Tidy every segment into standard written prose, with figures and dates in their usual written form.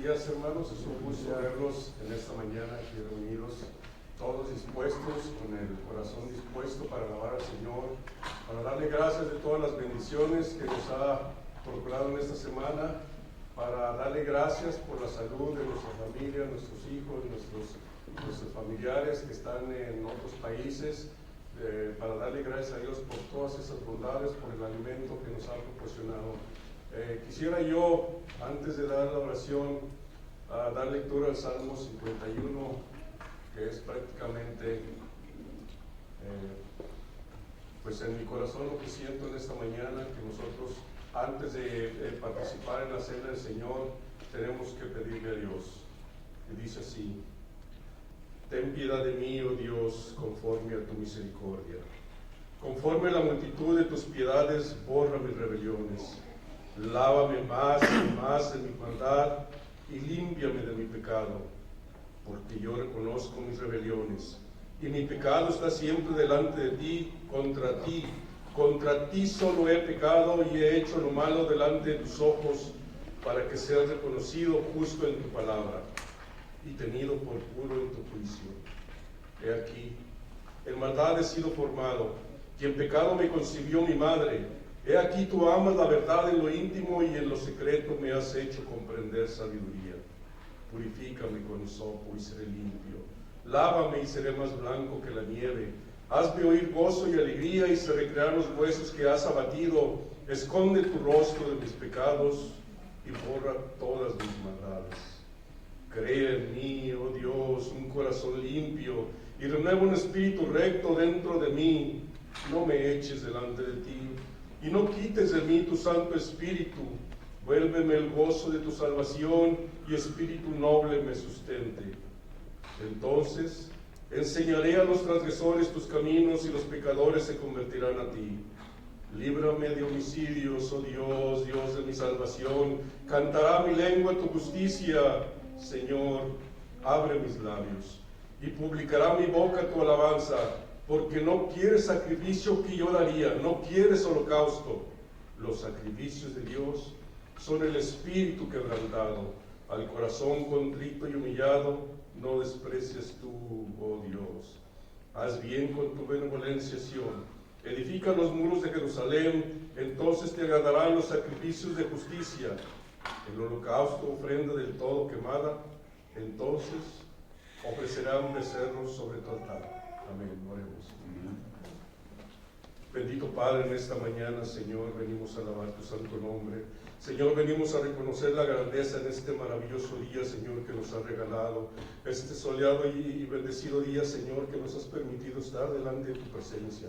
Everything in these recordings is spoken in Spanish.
días, hermanos. Es un gusto verlos en esta mañana aquí reunidos, todos dispuestos, con el corazón dispuesto para alabar al Señor, para darle gracias de todas las bendiciones que nos ha procurado en esta semana, para darle gracias por la salud de nuestra familia, nuestros hijos, nuestros familiares que están en otros países, para darle gracias a Dios por todas esas bondades, por el alimento que nos ha proporcionado. Quisiera yo, antes de dar la oración, dar lectura al Salmo 51, que es prácticamente, pues en mi corazón lo que siento en esta mañana, que nosotros, antes de participar en la cena del Señor, tenemos que pedirle a Dios. Y dice así: ten piedad de mí, oh Dios, conforme a tu misericordia. Conforme a la multitud de tus piedades, borra mis rebeliones. Lávame más y más de mi maldad y límpiame de mi pecado, porque yo reconozco mis rebeliones y mi pecado está siempre delante de ti. Contra ti solo he pecado y he hecho lo malo delante de tus ojos, para que seas reconocido justo en tu palabra y tenido por puro en tu juicio. He aquí, en maldad he sido formado, y en pecado me concibió mi madre. He aquí, tú amas la verdad en lo íntimo, y en lo secreto me has hecho comprender sabiduría. Purifícame con hisopo y seré limpio. Lávame y seré más blanco que la nieve. Hazme oír gozo y alegría, y se recrearán los huesos que has abatido. Esconde tu rostro de mis pecados y borra todas mis maldades. Crea en mí, oh Dios, un corazón limpio, y renueva un espíritu recto dentro de mí. No me eches delante de ti, y no quites de mí tu Santo Espíritu. Vuélveme el gozo de tu salvación, y espíritu noble me sustente. Entonces enseñaré a los transgresores tus caminos, y los pecadores se convertirán a ti. Líbrame de homicidios, oh Dios, Dios de mi salvación. Cantará mi lengua tu justicia. Señor, abre mis labios, y publicará mi boca tu alabanza, porque no quieres sacrificio que yo daría, no quieres holocausto. Los sacrificios de Dios son el espíritu quebrantado. Al corazón contrito y humillado no desprecias tú, oh Dios. Haz bien con tu benevolencia, Sión. Edifica los muros de Jerusalén, entonces te agradarán los sacrificios de justicia. El holocausto, ofrenda del todo quemada, entonces ofrecerán becerros sobre tu altar. Amén. Oremos. Bendito Padre, en esta mañana, Señor, venimos a alabar tu santo nombre. Señor, venimos a reconocer la grandeza en este maravilloso día, Señor, que nos has regalado. Este soleado y bendecido día, Señor, que nos has permitido estar delante de tu presencia.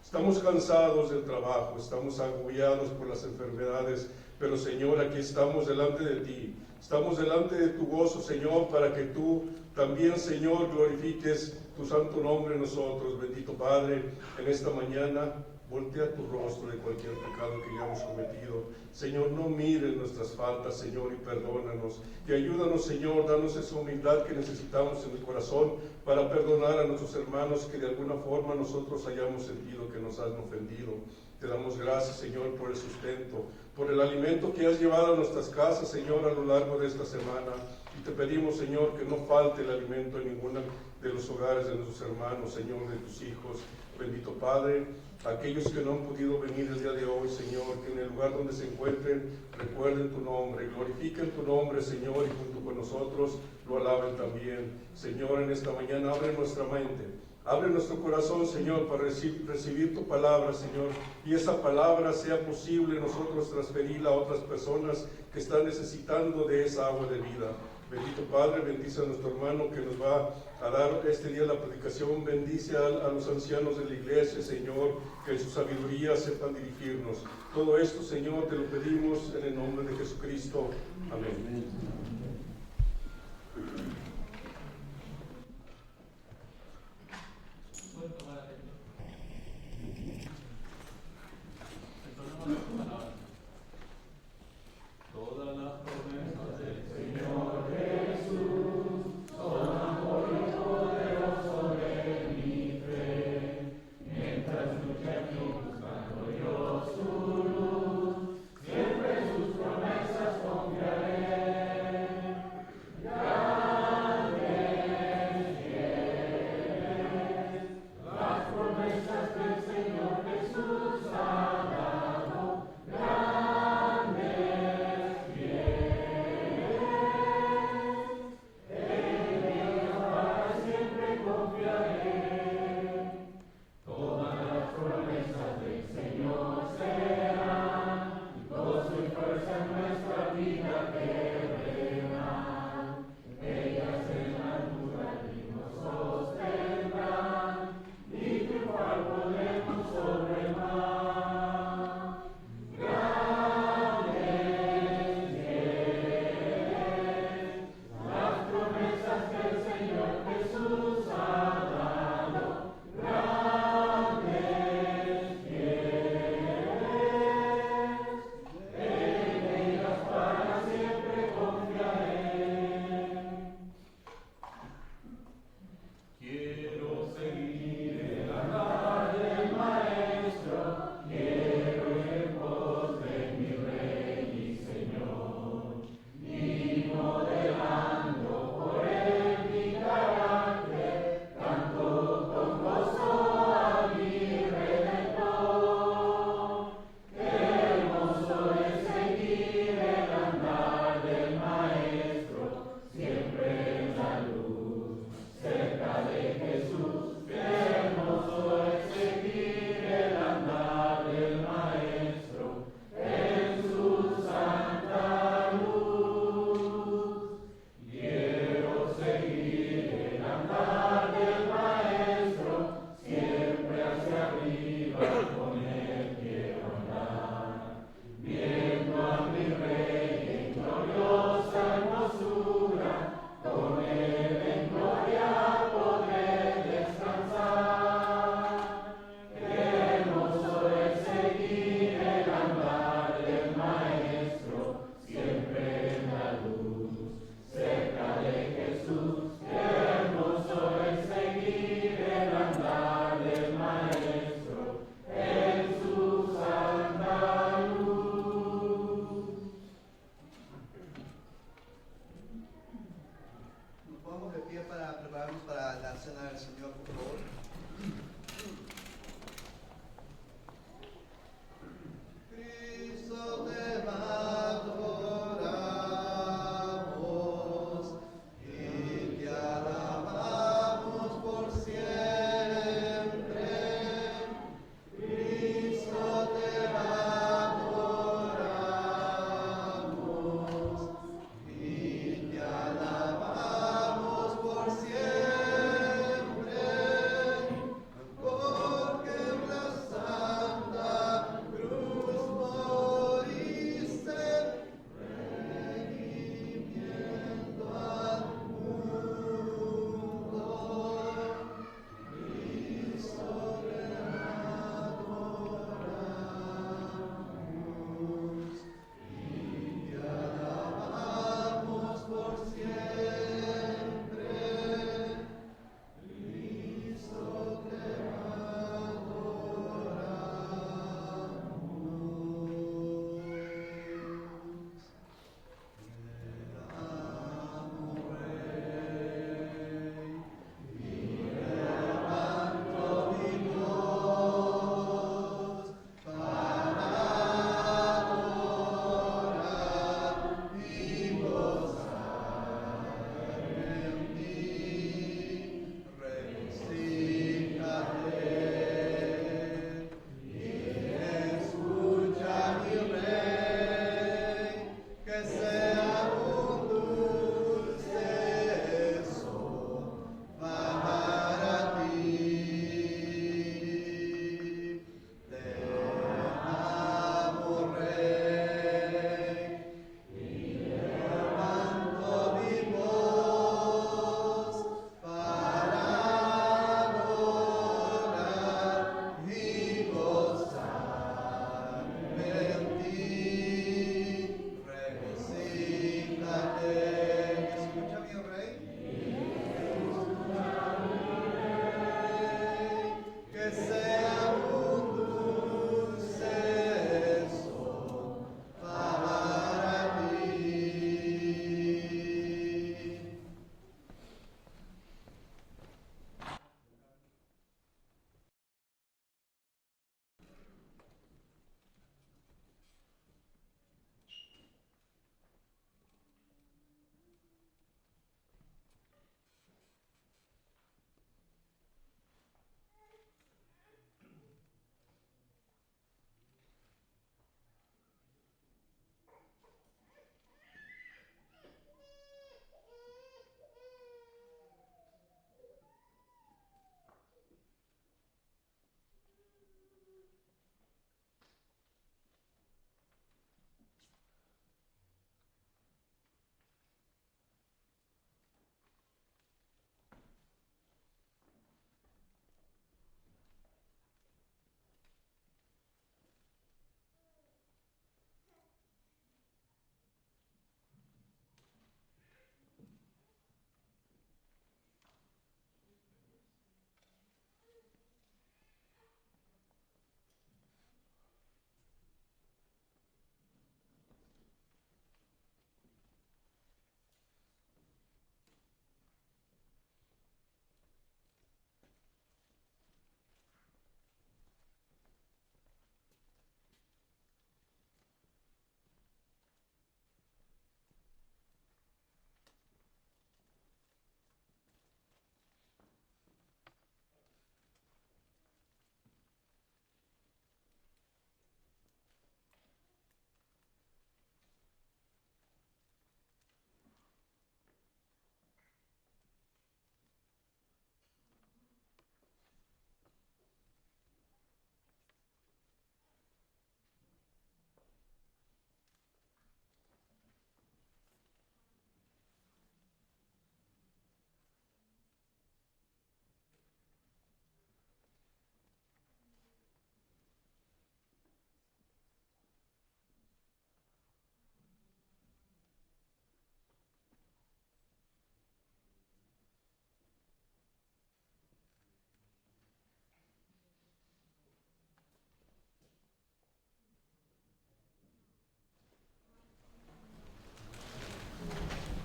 Estamos cansados del trabajo, estamos agobiados por las enfermedades, pero Señor, aquí estamos delante de ti. Estamos delante de tu gozo, Señor, para que tú también, Señor, glorifiques tu santo nombre en nosotros. Bendito Padre, en esta mañana voltea tu rostro de cualquier pecado que hayamos cometido. Señor, no mires nuestras faltas, Señor, y perdónanos. Y ayúdanos, Señor, danos esa humildad que necesitamos en el corazón para perdonar a nuestros hermanos que de alguna forma nosotros hayamos sentido que nos han ofendido. Te damos gracias, Señor, por el sustento, por el alimento que has llevado a nuestras casas, Señor, a lo largo de esta semana. Y te pedimos, Señor, que no falte el alimento en ninguno de los hogares de nuestros hermanos, Señor, de tus hijos. Bendito Padre, aquellos que no han podido venir el día de hoy, Señor, que en el lugar donde se encuentren recuerden tu nombre, glorifiquen tu nombre, Señor, y junto con nosotros lo alaben también. Señor, en esta mañana abre nuestra mente. Abre nuestro corazón, Señor, para recibir tu palabra, Señor, y esa palabra sea posible nosotros transferirla a otras personas que están necesitando de esa agua de vida. Bendito Padre, bendice a nuestro hermano que nos va a dar este día la predicación. Bendice a los ancianos de la iglesia, Señor, que en su sabiduría sepan dirigirnos. Todo esto, Señor, te lo pedimos en el nombre de Jesucristo. Amén. Todas las promesas del Señor Jesús son amor y poder sobre mi fe. Mientras lucha aquí buscando yo su luz, siempre en sus promesas confiaré. prepararnos para la cena del Señor, por favor. Cristo te adoramos y te alabamos por siempre. Cristo te adoramos y te alabamos por siempre, porque en la santa cruz moriste, redimiendo al mundo. Cristo te adoramos y te alabamos por siempre. Cristo te escucha mi rey, que sea un dulce son para ti. Te amo, Rey, y levanto mi voz para adorar y gozarme en ti. Regocíjate, escucha mi Rey, que sea un dulce son para ti.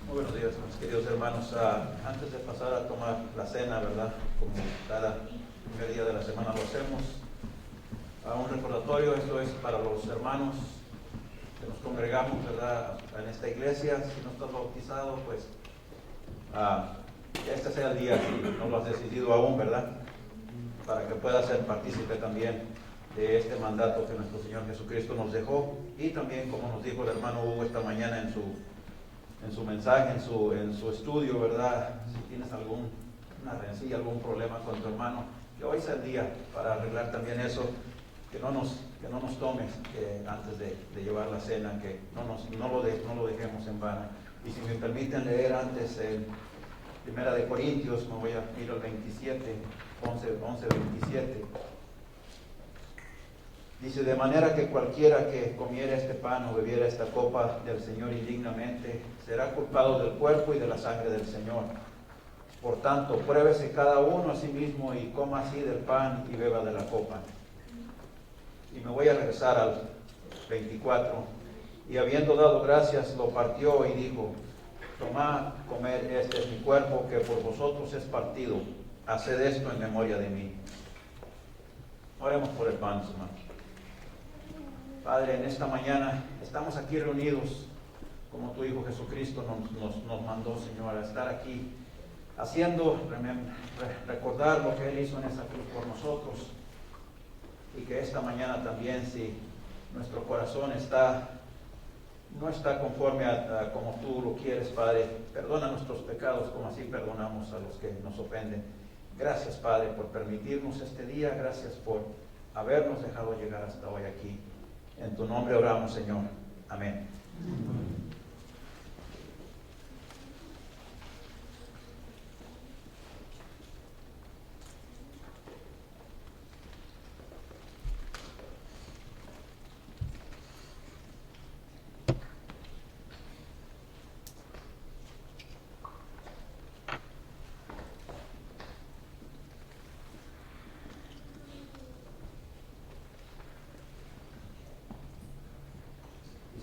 Muy buenos días, mis queridos hermanos. antes de pasar a tomar la cena, ¿verdad? Como cada primer día de la semana lo hacemos, a un recordatorio, esto es para los hermanos que nos congregamos, ¿verdad? En esta iglesia. Si no estás bautizado, pues este sea el día, si no lo has decidido aún, ¿verdad? Para que puedas ser partícipe también de este mandato que nuestro Señor Jesucristo nos dejó, y también, como nos dijo el hermano Hugo esta mañana en su mensaje, en su estudio, ¿verdad? Si tienes alguna rencilla, algún problema con tu hermano, que hoy sea el día para arreglar también eso, que no nos tomes antes de llevar la cena, que no lo dejemos en vano. Y si me permiten leer antes en Primera de Corintios, me voy a ir al 27, 11, 27. Dice: de manera que cualquiera que comiera este pan o bebiera esta copa del Señor indignamente, será culpado del cuerpo y de la sangre del Señor. Por tanto, pruébese cada uno a sí mismo y coma así del pan y beba de la copa. Y me voy a regresar al 24. Y habiendo dado gracias, lo partió y dijo: tomad, comed, este es mi cuerpo que por vosotros es partido. Haced esto en memoria de mí. Oremos por el pan, hermanos. Padre, en esta mañana estamos aquí reunidos como tu Hijo Jesucristo nos mandó, Señor, a estar aquí haciendo, recordar lo que Él hizo en esa cruz por nosotros, y que esta mañana también, si nuestro corazón no está conforme a como tú lo quieres, Padre, perdona nuestros pecados como así perdonamos a los que nos ofenden. Gracias, Padre, por permitirnos este día. Gracias por habernos dejado llegar hasta hoy aquí. En tu nombre oramos, Señor. Amén.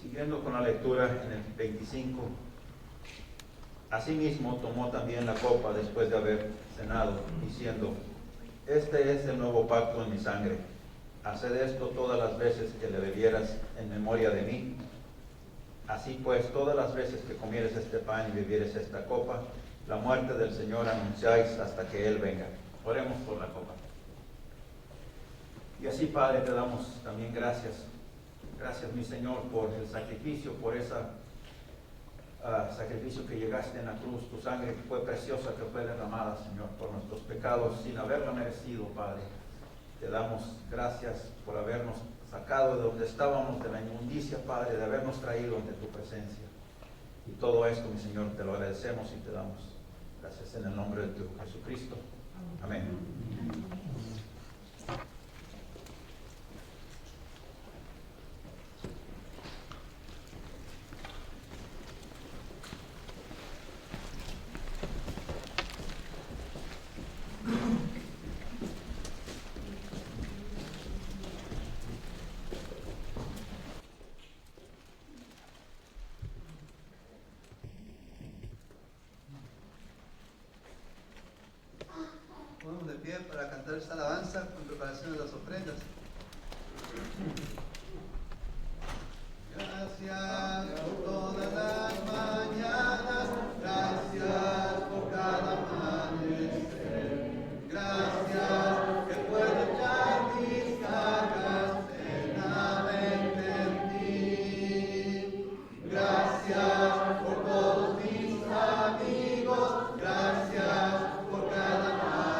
Siguiendo con la lectura en el 25. Asimismo tomó también la copa después de haber cenado, diciendo: este es el nuevo pacto en mi sangre. Haced esto todas las veces que le bebieras en memoria de mí. Así pues, todas las veces que comieres este pan y bebieres esta copa, la muerte del Señor anunciáis hasta que Él venga. Oremos por la copa. Y así, Padre, te damos también gracias. Gracias, mi Señor, por el sacrificio, por ese sacrificio que llegaste en la cruz. Tu sangre fue preciosa, que fue derramada, Señor, por nuestros pecados, sin haberlo merecido, Padre. Te damos gracias por habernos sacado de donde estábamos, de la inmundicia, Padre, de habernos traído ante tu presencia. Y todo esto, mi Señor, te lo agradecemos y te damos gracias en el nombre de tu Hijo Jesucristo. Amén. Ponemos de pie para cantar esta alabanza con preparación de las ofrendas. Gracias por todas las mañanas, gracias por cada amanecer, gracias que puedo echar mis cargas plenamente en ti, gracias por todos mis amigos, gracias por cada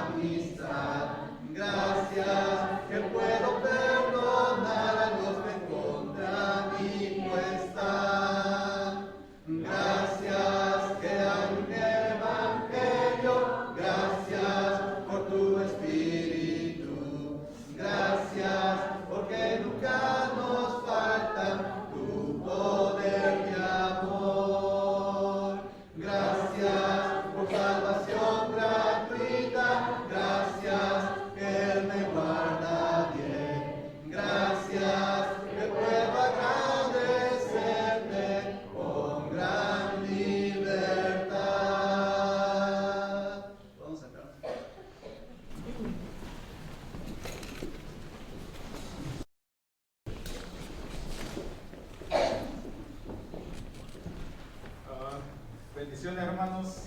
amistad, gracias que puedo perdonar a los que contra mí no están. hermanos. Bendiciones, hermanos.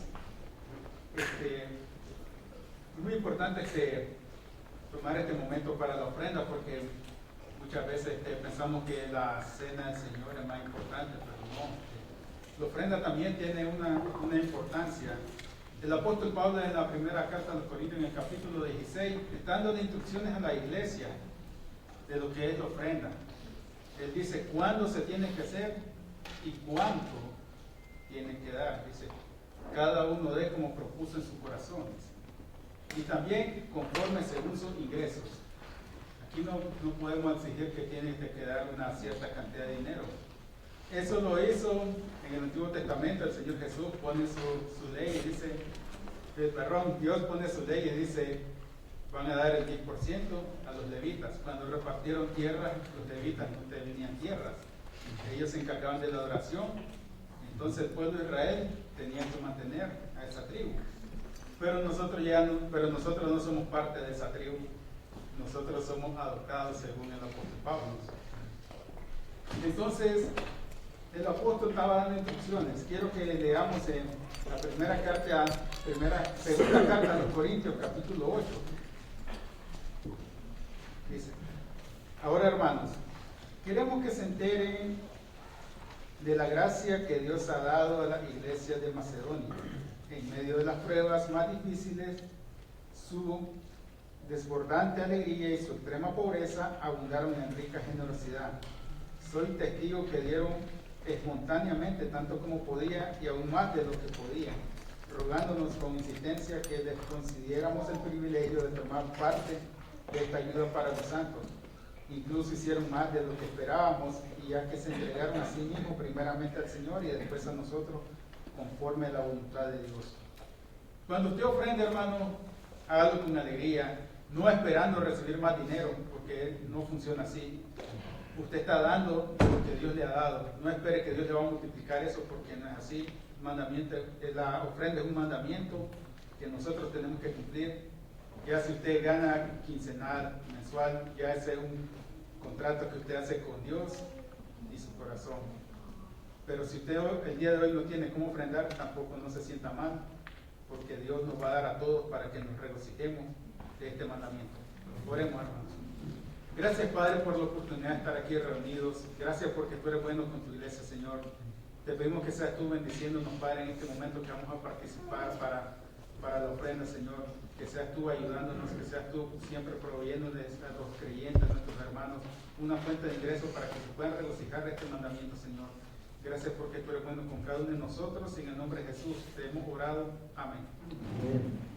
Es muy importante tomar este momento para la ofrenda, porque muchas veces pensamos que la cena del Señor es más importante, pero no. La ofrenda también tiene una importancia. El apóstol Pablo, en la primera carta a los Corintios, en el capítulo 16, está dando instrucciones a la iglesia de lo que es la ofrenda. Él dice cuándo se tiene que hacer y cuánto tiene que dar. Dice, cada uno dé como propuso en su corazón. Y también conforme según sus ingresos. Aquí no podemos exigir que tiene que dar una cierta cantidad de dinero. Eso lo hizo en el Antiguo Testamento. El Señor Jesús pone su ley y dice, Dios pone su ley y dice, van a dar el 10% a los levitas. Cuando repartieron tierras, los levitas no tenían tierras. Ellos se encargaban de la adoración. Entonces el pueblo de Israel tenía que mantener a esa tribu. Pero nosotros no somos parte de esa tribu. Nosotros somos adoptados según el apóstol Pablo. Entonces, el apóstol estaba dando instrucciones. Quiero que leamos en la segunda carta a los Corintios, capítulo 8. Dice, ahora hermanos, queremos que se enteren de la gracia que Dios ha dado a la iglesia de Macedonia. En medio de las pruebas más difíciles, su desbordante alegría y su extrema pobreza abundaron en rica generosidad. Soy testigo que dieron espontáneamente tanto como podía y aún más de lo que podían, rogándonos con insistencia que les concediéramos el privilegio de tomar parte de esta ayuda para los santos. Incluso hicieron más de lo que esperábamos, y ya que se entregaron a sí mismos primeramente al Señor y después a nosotros, conforme a la voluntad de Dios. Cuando usted ofrenda, hermano, hágalo con alegría, no esperando recibir más dinero, porque no funciona así. Usted está dando lo que Dios le ha dado. No espere que Dios le va a multiplicar eso, porque no es así. La ofrenda es un mandamiento que nosotros tenemos que cumplir. Ya si usted gana quincenal, mensual, ya ese es un contrato que usted hace con Dios y su corazón. Pero si usted el día de hoy no tiene cómo ofrendar, tampoco no se sienta mal, porque Dios nos va a dar a todos para que nos regocijemos de este mandamiento. Oremos, hermanos. Gracias, Padre, por la oportunidad de estar aquí reunidos. Gracias porque tú eres bueno con tu iglesia, Señor. Te pedimos que seas tú bendiciéndonos, Padre, en este momento que vamos a participar para la ofrenda, Señor. Que seas tú ayudándonos, que seas tú siempre proveyéndoles a los creyentes, a nuestros hermanos, una fuente de ingresos para que se puedan regocijar de este mandamiento, Señor. Gracias porque tú eres bueno con cada uno de nosotros. En el nombre de Jesús te hemos orado. Amén. Amén.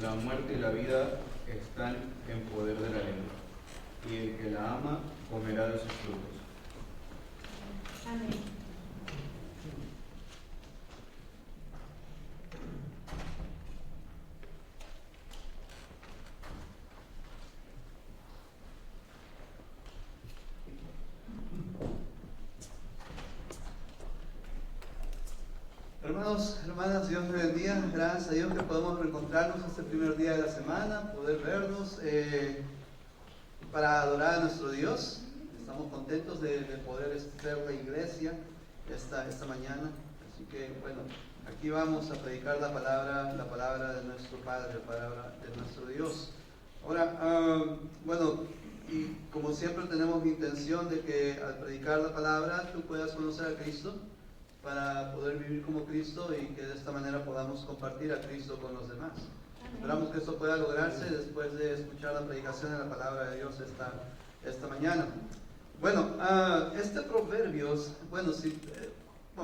la muerte y la vida están en poder de la lengua, y el que la ama comerá de sus frutos. Amén. Hermanos, hermanas, Dios me bendiga. Gracias a Dios que podemos reencontrarnos este primer día de la semana, poder vernos para adorar a nuestro Dios. Estamos contentos de poder ser la iglesia esta mañana. Así que, bueno, aquí vamos a predicar la palabra de nuestro Padre, la palabra de nuestro Dios. Ahora, bueno, y como siempre tenemos la intención de que al predicar la palabra tú puedas conocer a Cristo, para poder vivir como Cristo y que de esta manera podamos compartir a Cristo con los demás. Esperamos que esto pueda lograrse después de escuchar la predicación de la palabra de Dios esta mañana. Bueno, este Proverbios, bueno,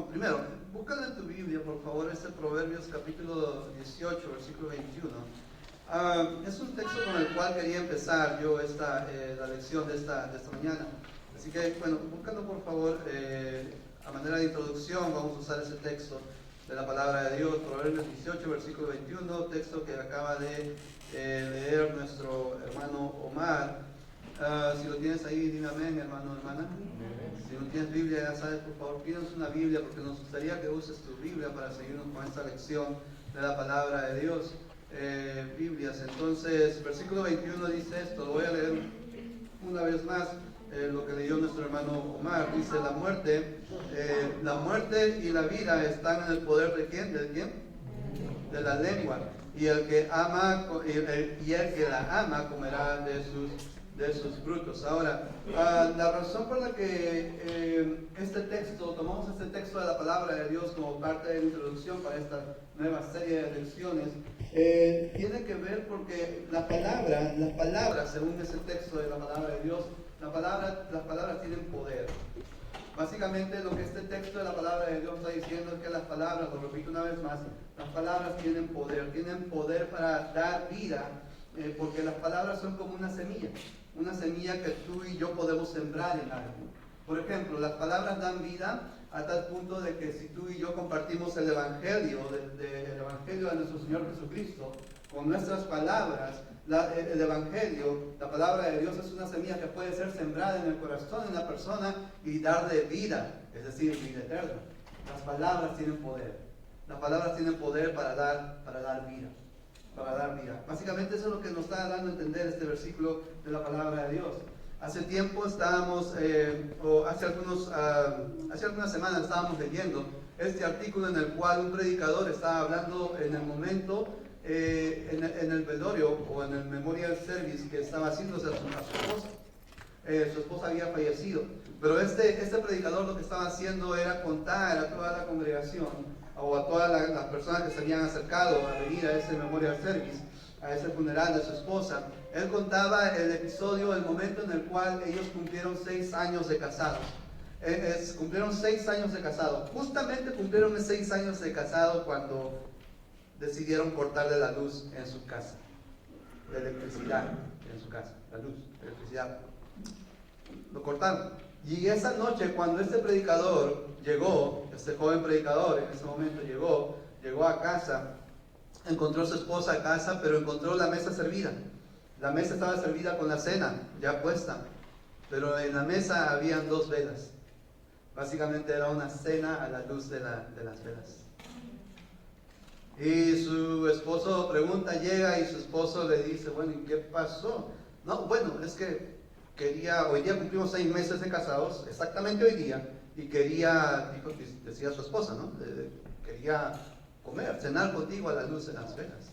primero, búscalo en tu Biblia, por favor, este Proverbios capítulo 18, versículo 21. Es un texto con el cual quería empezar yo la lección de esta mañana. Así que, bueno, búscalo por favor. A manera de introducción vamos a usar ese texto de la palabra de Dios, Proverbios 18, versículo 21, texto que acaba de leer nuestro hermano Omar. Si lo tienes ahí, dime amén, hermano, hermana. Si no tienes Biblia, ya sabes, por favor, pídanos una Biblia, porque nos gustaría que uses tu Biblia para seguirnos con esta lección de la palabra de Dios. Biblias, entonces, versículo 21 dice esto, lo voy a leer una vez más. Lo que leyó nuestro hermano Omar, dice la muerte y la vida están en el poder ¿de quién? ¿De quién? De la lengua, y el que la ama comerá de sus frutos. Ahora, la razón por la que tomamos este texto de la palabra de Dios como parte de la introducción para esta nueva serie de lecciones, tiene que ver porque las palabras, según ese texto de la palabra de Dios, las palabras tienen poder. Básicamente lo que este texto de la palabra de Dios está diciendo es que las palabras, lo repito una vez más, las palabras tienen poder para dar vida, porque las palabras son como una semilla que tú y yo podemos sembrar en algo. Por ejemplo, las palabras dan vida a tal punto de que si tú y yo compartimos el Evangelio, el Evangelio de nuestro Señor Jesucristo, con nuestras palabras, el Evangelio, la palabra de Dios es una semilla que puede ser sembrada en el corazón de una persona y darle vida, es decir, vida eterna. Las palabras tienen poder. Las palabras tienen poder para dar vida. Básicamente eso es lo que nos está dando a entender este versículo de la palabra de Dios. Hace tiempo hace algunas semanas estábamos leyendo este artículo en el cual un predicador estaba hablando en el momento, en el velorio o en el memorial service que estaba haciéndose a su esposa. Su esposa había fallecido, pero este predicador lo que estaba haciendo era contar a toda la congregación o a todas las personas que se habían acercado a venir a ese memorial service, a ese funeral de su esposa. Él contaba el episodio, el momento en el cual ellos cumplieron 6 años de casados. Cumplieron 6 años de casados. Justamente cumplieron 6 años de casados cuando decidieron cortarle la luz en su casa, la electricidad en su casa, la luz, la electricidad. Lo cortaron. Y esa noche, cuando este predicador llegó, este joven predicador en ese momento llegó a casa, encontró a su esposa a casa, pero encontró la mesa servida. La mesa estaba servida con la cena ya puesta, pero en la mesa habían 2 velas. Básicamente era una cena a la luz de las velas. Y su esposo llega y su esposo le dice, bueno, ¿y qué pasó? No, bueno, es que hoy día cumplimos 6 meses de casados, exactamente hoy día, y decía su esposa, ¿no? Quería cenar contigo a la luz de las velas.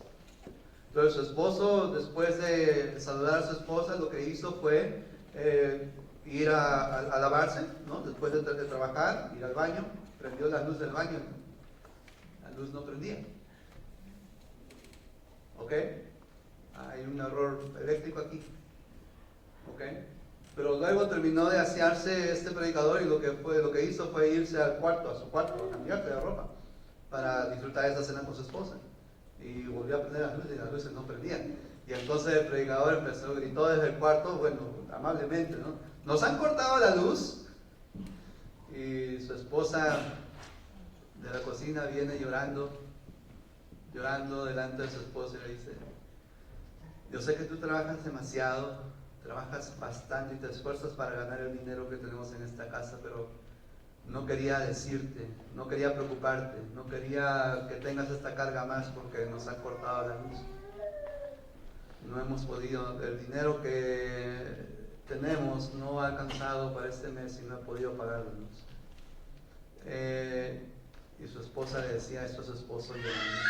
Entonces su esposo, después de saludar a su esposa, lo que hizo fue ir a lavarse, ¿no? Después de trabajar, ir al baño, prendió la luz del baño, la luz no prendía. ¿Ok? Hay un error eléctrico aquí. ¿Ok? Pero luego terminó de asearse este predicador y lo que hizo fue irse a su cuarto, a cambiarse de ropa para disfrutar de esta cena con su esposa. y volvió a prender las luces y las luces no prendían. Y entonces el predicador gritó desde el cuarto, bueno, amablemente, ¿no? Nos han cortado la luz. Y su esposa de la cocina viene llorando delante de su esposo y le dice: yo sé que tú trabajas demasiado, trabajas bastante y te esfuerzas para ganar el dinero que tenemos en esta casa, pero no quería decirte, no quería preocuparte, no quería que tengas esta carga más porque nos han cortado la luz. No hemos podido, el dinero que tenemos no ha alcanzado para este mes y no ha podido pagar la luz. Y su esposa le decía esto a su esposo llorando.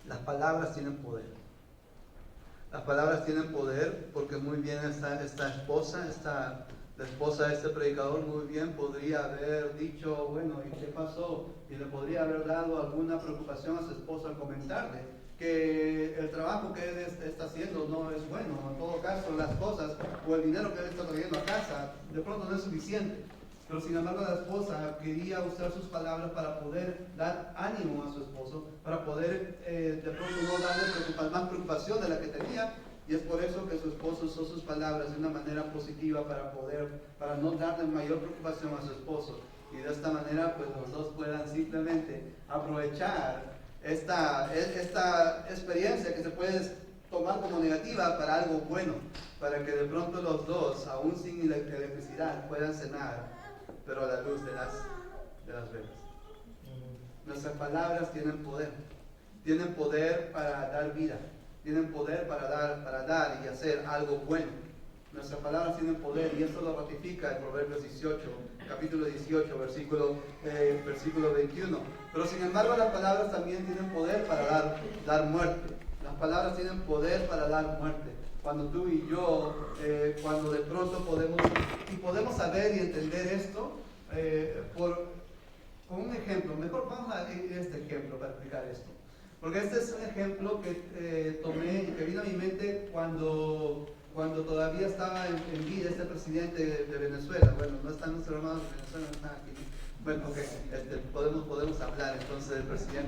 Las palabras tienen poder. Las palabras tienen poder porque muy bien esta esposa, la esposa de este predicador muy bien podría haber dicho, bueno, ¿y qué pasó? Y le podría haber dado alguna preocupación a su esposo al comentarle que el trabajo que él está haciendo no es bueno. En todo caso, las cosas o el dinero que él está trayendo a casa de pronto no es suficiente. Pero sin embargo la esposa quería usar sus palabras para poder dar ánimo a su esposo, para poder de pronto no darle más preocupación de la que tenía, y es por eso que su esposo usó sus palabras de una manera positiva para no darle mayor preocupación a su esposo, y de esta manera pues los dos puedan simplemente aprovechar esta experiencia que se puede tomar como negativa para algo bueno, para que de pronto los dos, aún sin electricidad, puedan cenar, pero a la luz de las velas. Nuestras palabras tienen poder para dar vida, tienen poder para dar y hacer algo bueno. Nuestras palabras tienen poder, y esto lo ratifica en Proverbios 18, capítulo 18, versículo 21. Pero sin embargo las palabras también tienen poder para dar muerte. Las palabras tienen poder para dar muerte. Cuando tú y yo, cuando de pronto podemos saber y entender esto, con un ejemplo, mejor vamos a ir a este ejemplo para explicar esto. Porque este es un ejemplo que tomé y que vino a mi mente cuando todavía estaba en vida este presidente de Venezuela. Bueno, no están nuestros hermanos de Venezuela, no están aquí. Bueno, ok, podemos hablar entonces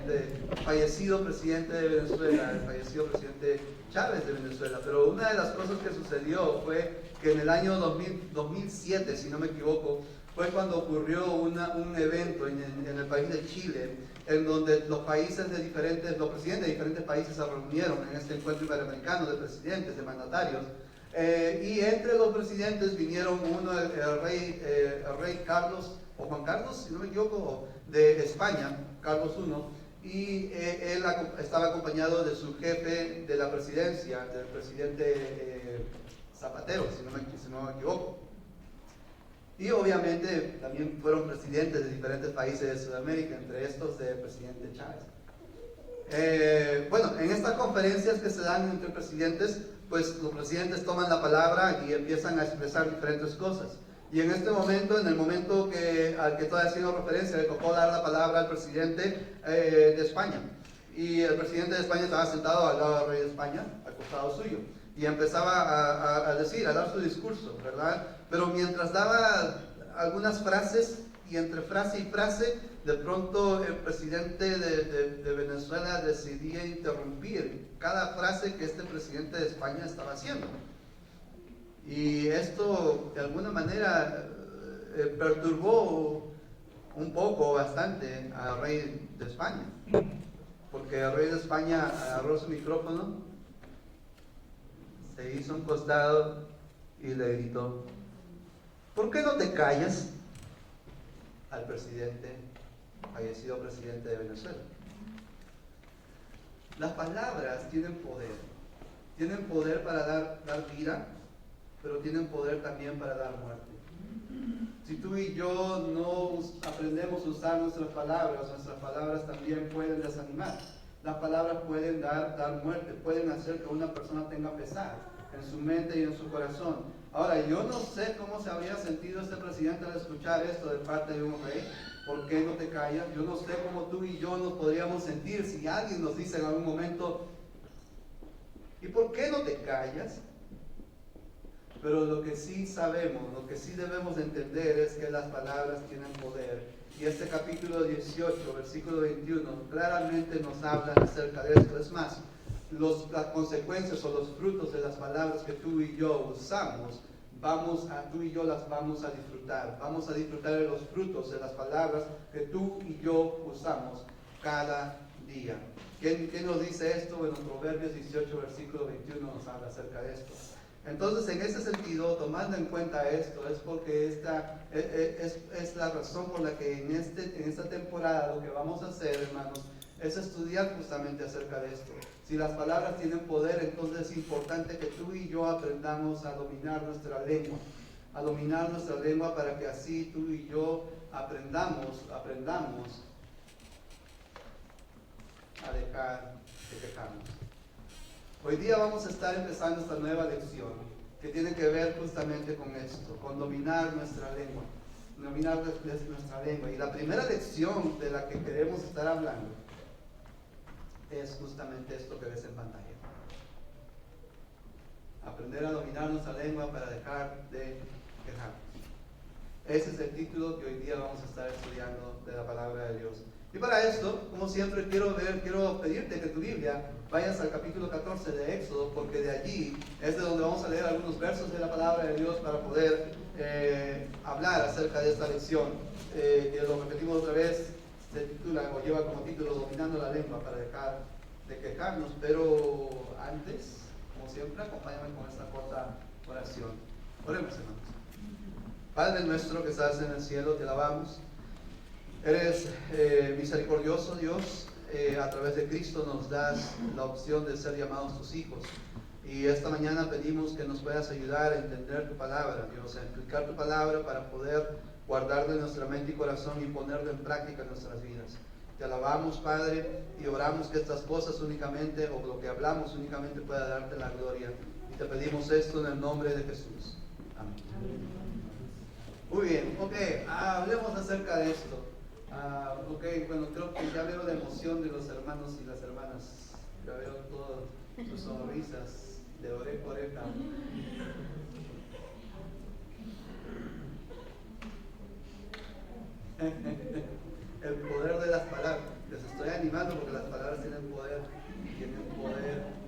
del fallecido presidente de Venezuela, el fallecido presidente Chávez de Venezuela. Pero una de las cosas que sucedió fue que en el año 2007, si no me equivoco, fue cuando ocurrió un evento en el país de Chile, en donde los presidentes de diferentes países se reunieron en este encuentro interamericano de presidentes, de mandatarios. Y entre los presidentes vinieron el rey Carlos, o Juan Carlos, si no me equivoco, de España, Carlos I, y él estaba acompañado de su jefe de la presidencia, del presidente Zapatero, si no me equivoco. Y obviamente también fueron presidentes de diferentes países de Sudamérica, entre estos del presidente Chávez. Bueno, en estas conferencias que se dan entre presidentes, pues los presidentes toman la palabra y empiezan a expresar diferentes cosas. Y en este momento, en el momento al que todavía ha sido referencia, le tocó dar la palabra al presidente de España. Y el presidente de España estaba sentado al lado del rey de España, al costado suyo. Y empezaba a dar su discurso, ¿verdad? Pero mientras daba algunas frases, y entre frase y frase, de pronto el presidente de Venezuela decidía interrumpir cada frase que este presidente de España estaba haciendo. Y esto de alguna manera perturbó un poco, bastante, al rey de España, porque el rey de España agarró su micrófono, se hizo un costado y le gritó: ¿por qué no te callas? Al fallecido presidente de Venezuela. Las palabras tienen poder para dar vida, pero tienen poder también para dar muerte. Si tú y yo no aprendemos a usar nuestras palabras también pueden desanimar. Las palabras pueden dar muerte, pueden hacer que una persona tenga pesar en su mente y en su corazón. Ahora, yo no sé cómo se habría sentido este presidente al escuchar esto de parte de un rey. ¿Por qué no te callas? Yo no sé cómo tú y yo nos podríamos sentir si alguien nos dice en algún momento: ¿y por qué no te callas? Pero lo que sí sabemos, lo que sí debemos entender es que las palabras tienen poder, Y este capítulo 18, versículo 21, claramente nos habla acerca de esto. Es más, las consecuencias o los frutos de las palabras que tú y yo usamos, tú y yo las vamos a disfrutar. Vamos a disfrutar de los frutos de las palabras que tú y yo usamos cada día. ¿Quién nos dice esto? Bueno, Proverbios 18, versículo 21 nos habla acerca de esto. Entonces, en ese sentido, tomando en cuenta esto, es porque esta es la razón por la que en esta temporada lo que vamos a hacer, hermanos, es estudiar justamente acerca de esto. Si las palabras tienen poder, entonces es importante que tú y yo aprendamos a dominar nuestra lengua para que así tú y yo aprendamos a dejar de quejarnos. Hoy día vamos a estar empezando esta nueva lección que tiene que ver justamente con esto, con dominar nuestra lengua. Y la primera lección de la que queremos estar hablando es justamente esto que ves en pantalla. Aprender a dominar nuestra lengua para dejar de quejarnos. Ese es el título que hoy día vamos a estar estudiando de la palabra de Dios. Y para esto, como siempre, quiero pedirte que tu Biblia vayas al capítulo 14 de Éxodo, porque de allí es de donde vamos a leer algunos versos de la palabra de Dios para poder hablar acerca de esta lección. Que lo repetimos otra vez, se titula o lleva como título Dominando la lengua para dejar de quejarnos. Pero antes, como siempre, acompáñame con esta corta oración. Oremos, hermanos. Padre nuestro que estás en el cielo, te alabamos. Eres misericordioso, Dios. A través de Cristo nos das la opción de ser llamados tus hijos. Y esta mañana pedimos que nos puedas ayudar a entender tu palabra, Dios, a explicar tu palabra para poder guardarla en nuestra mente y corazón y ponerla en práctica en nuestras vidas. Te alabamos, Padre, y oramos que estas cosas únicamente, o lo que hablamos únicamente, pueda darte la gloria. Y te pedimos esto en el nombre de Jesús. Amén. Muy bien, hablemos acerca de esto. Bueno, creo que ya veo la emoción de los hermanos y las hermanas. Ya veo todas sus sonrisas de oreja a oreja. El poder de las palabras. Les estoy animando porque las palabras tienen poder.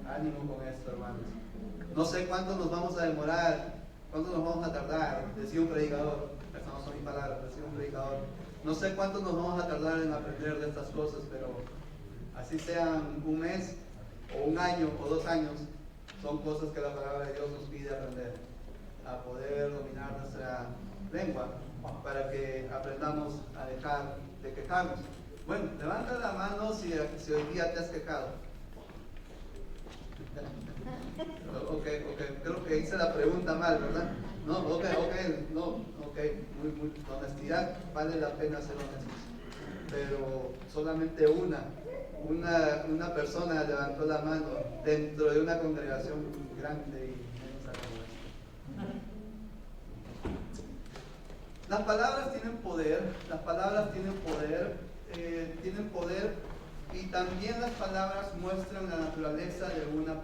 Ánimo con esto, hermanos. No sé cuánto nos vamos a demorar, cuánto nos vamos a tardar, decía un predicador. Estas no son mis palabras, decía un predicador. No sé cuánto nos vamos a tardar en aprender de estas cosas, pero así sean un mes, o un año, o 2 años, son cosas que la palabra de Dios nos pide aprender, a poder dominar nuestra lengua, para que aprendamos a dejar de quejarnos. Bueno, levanta la mano si hoy día te has quejado. Creo que hice la pregunta mal, ¿verdad? No, no, muy honestidad, vale la pena ser honestos. Pero solamente una persona levantó la mano dentro de una congregación grande y inmensa como esta. Las palabras tienen poder, y también las palabras muestran la naturaleza de una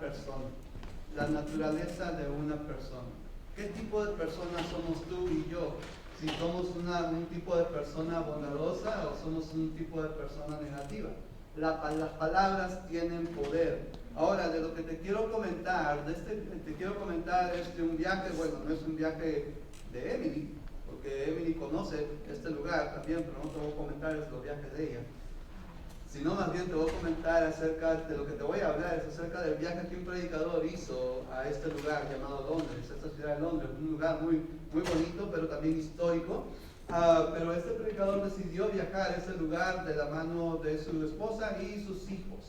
persona. ¿Qué tipo de persona somos tú y yo? Si somos un tipo de persona bondadosa o somos un tipo de persona negativa. Las palabras tienen poder. Ahora, de lo que te quiero comentar, es de un viaje. Bueno, no es un viaje de Emily, porque Emily conoce este lugar también, pero no te voy a comentar los viajes de ella. Sino más bien te voy a comentar acerca de lo que te voy a hablar, es acerca del viaje que un predicador hizo a este lugar llamado Londres, esta ciudad de Londres, un lugar muy, muy bonito, pero también histórico. Pero este predicador decidió viajar a ese lugar de la mano de su esposa y sus hijos.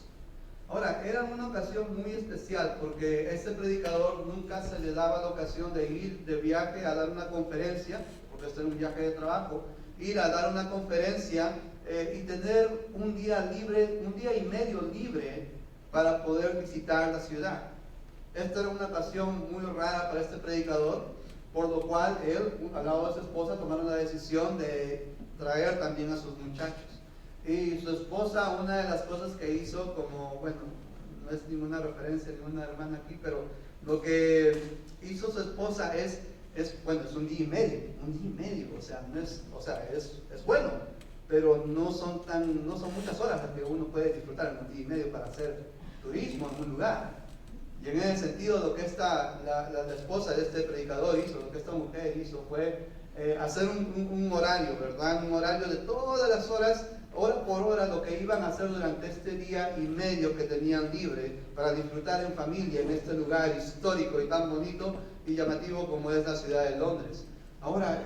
Ahora, era una ocasión muy especial porque este predicador nunca se le daba la ocasión de ir de viaje a dar una conferencia, porque este era un viaje de trabajo, ir a dar una conferencia y tener un día y medio libre para poder visitar la ciudad. Esta era una ocasión muy rara para este predicador, por lo cual él, al lado de su esposa, tomaron la decisión de traer también a sus muchachos. Y su esposa, una de las cosas que hizo, como, bueno, no es ninguna referencia, ninguna hermana aquí, pero lo que hizo su esposa es un día y medio, es bueno, pero no son muchas horas las que uno puede disfrutar en un día y medio para hacer turismo en un lugar. Y en ese sentido, lo que la esposa de este predicador hizo, lo que esta mujer hizo, fue hacer un horario, ¿verdad? Un horario de todas las horas, hora por hora, lo que iban a hacer durante este día y medio que tenían libre para disfrutar en familia en este lugar histórico y tan bonito y llamativo como es la ciudad de Londres. Ahora,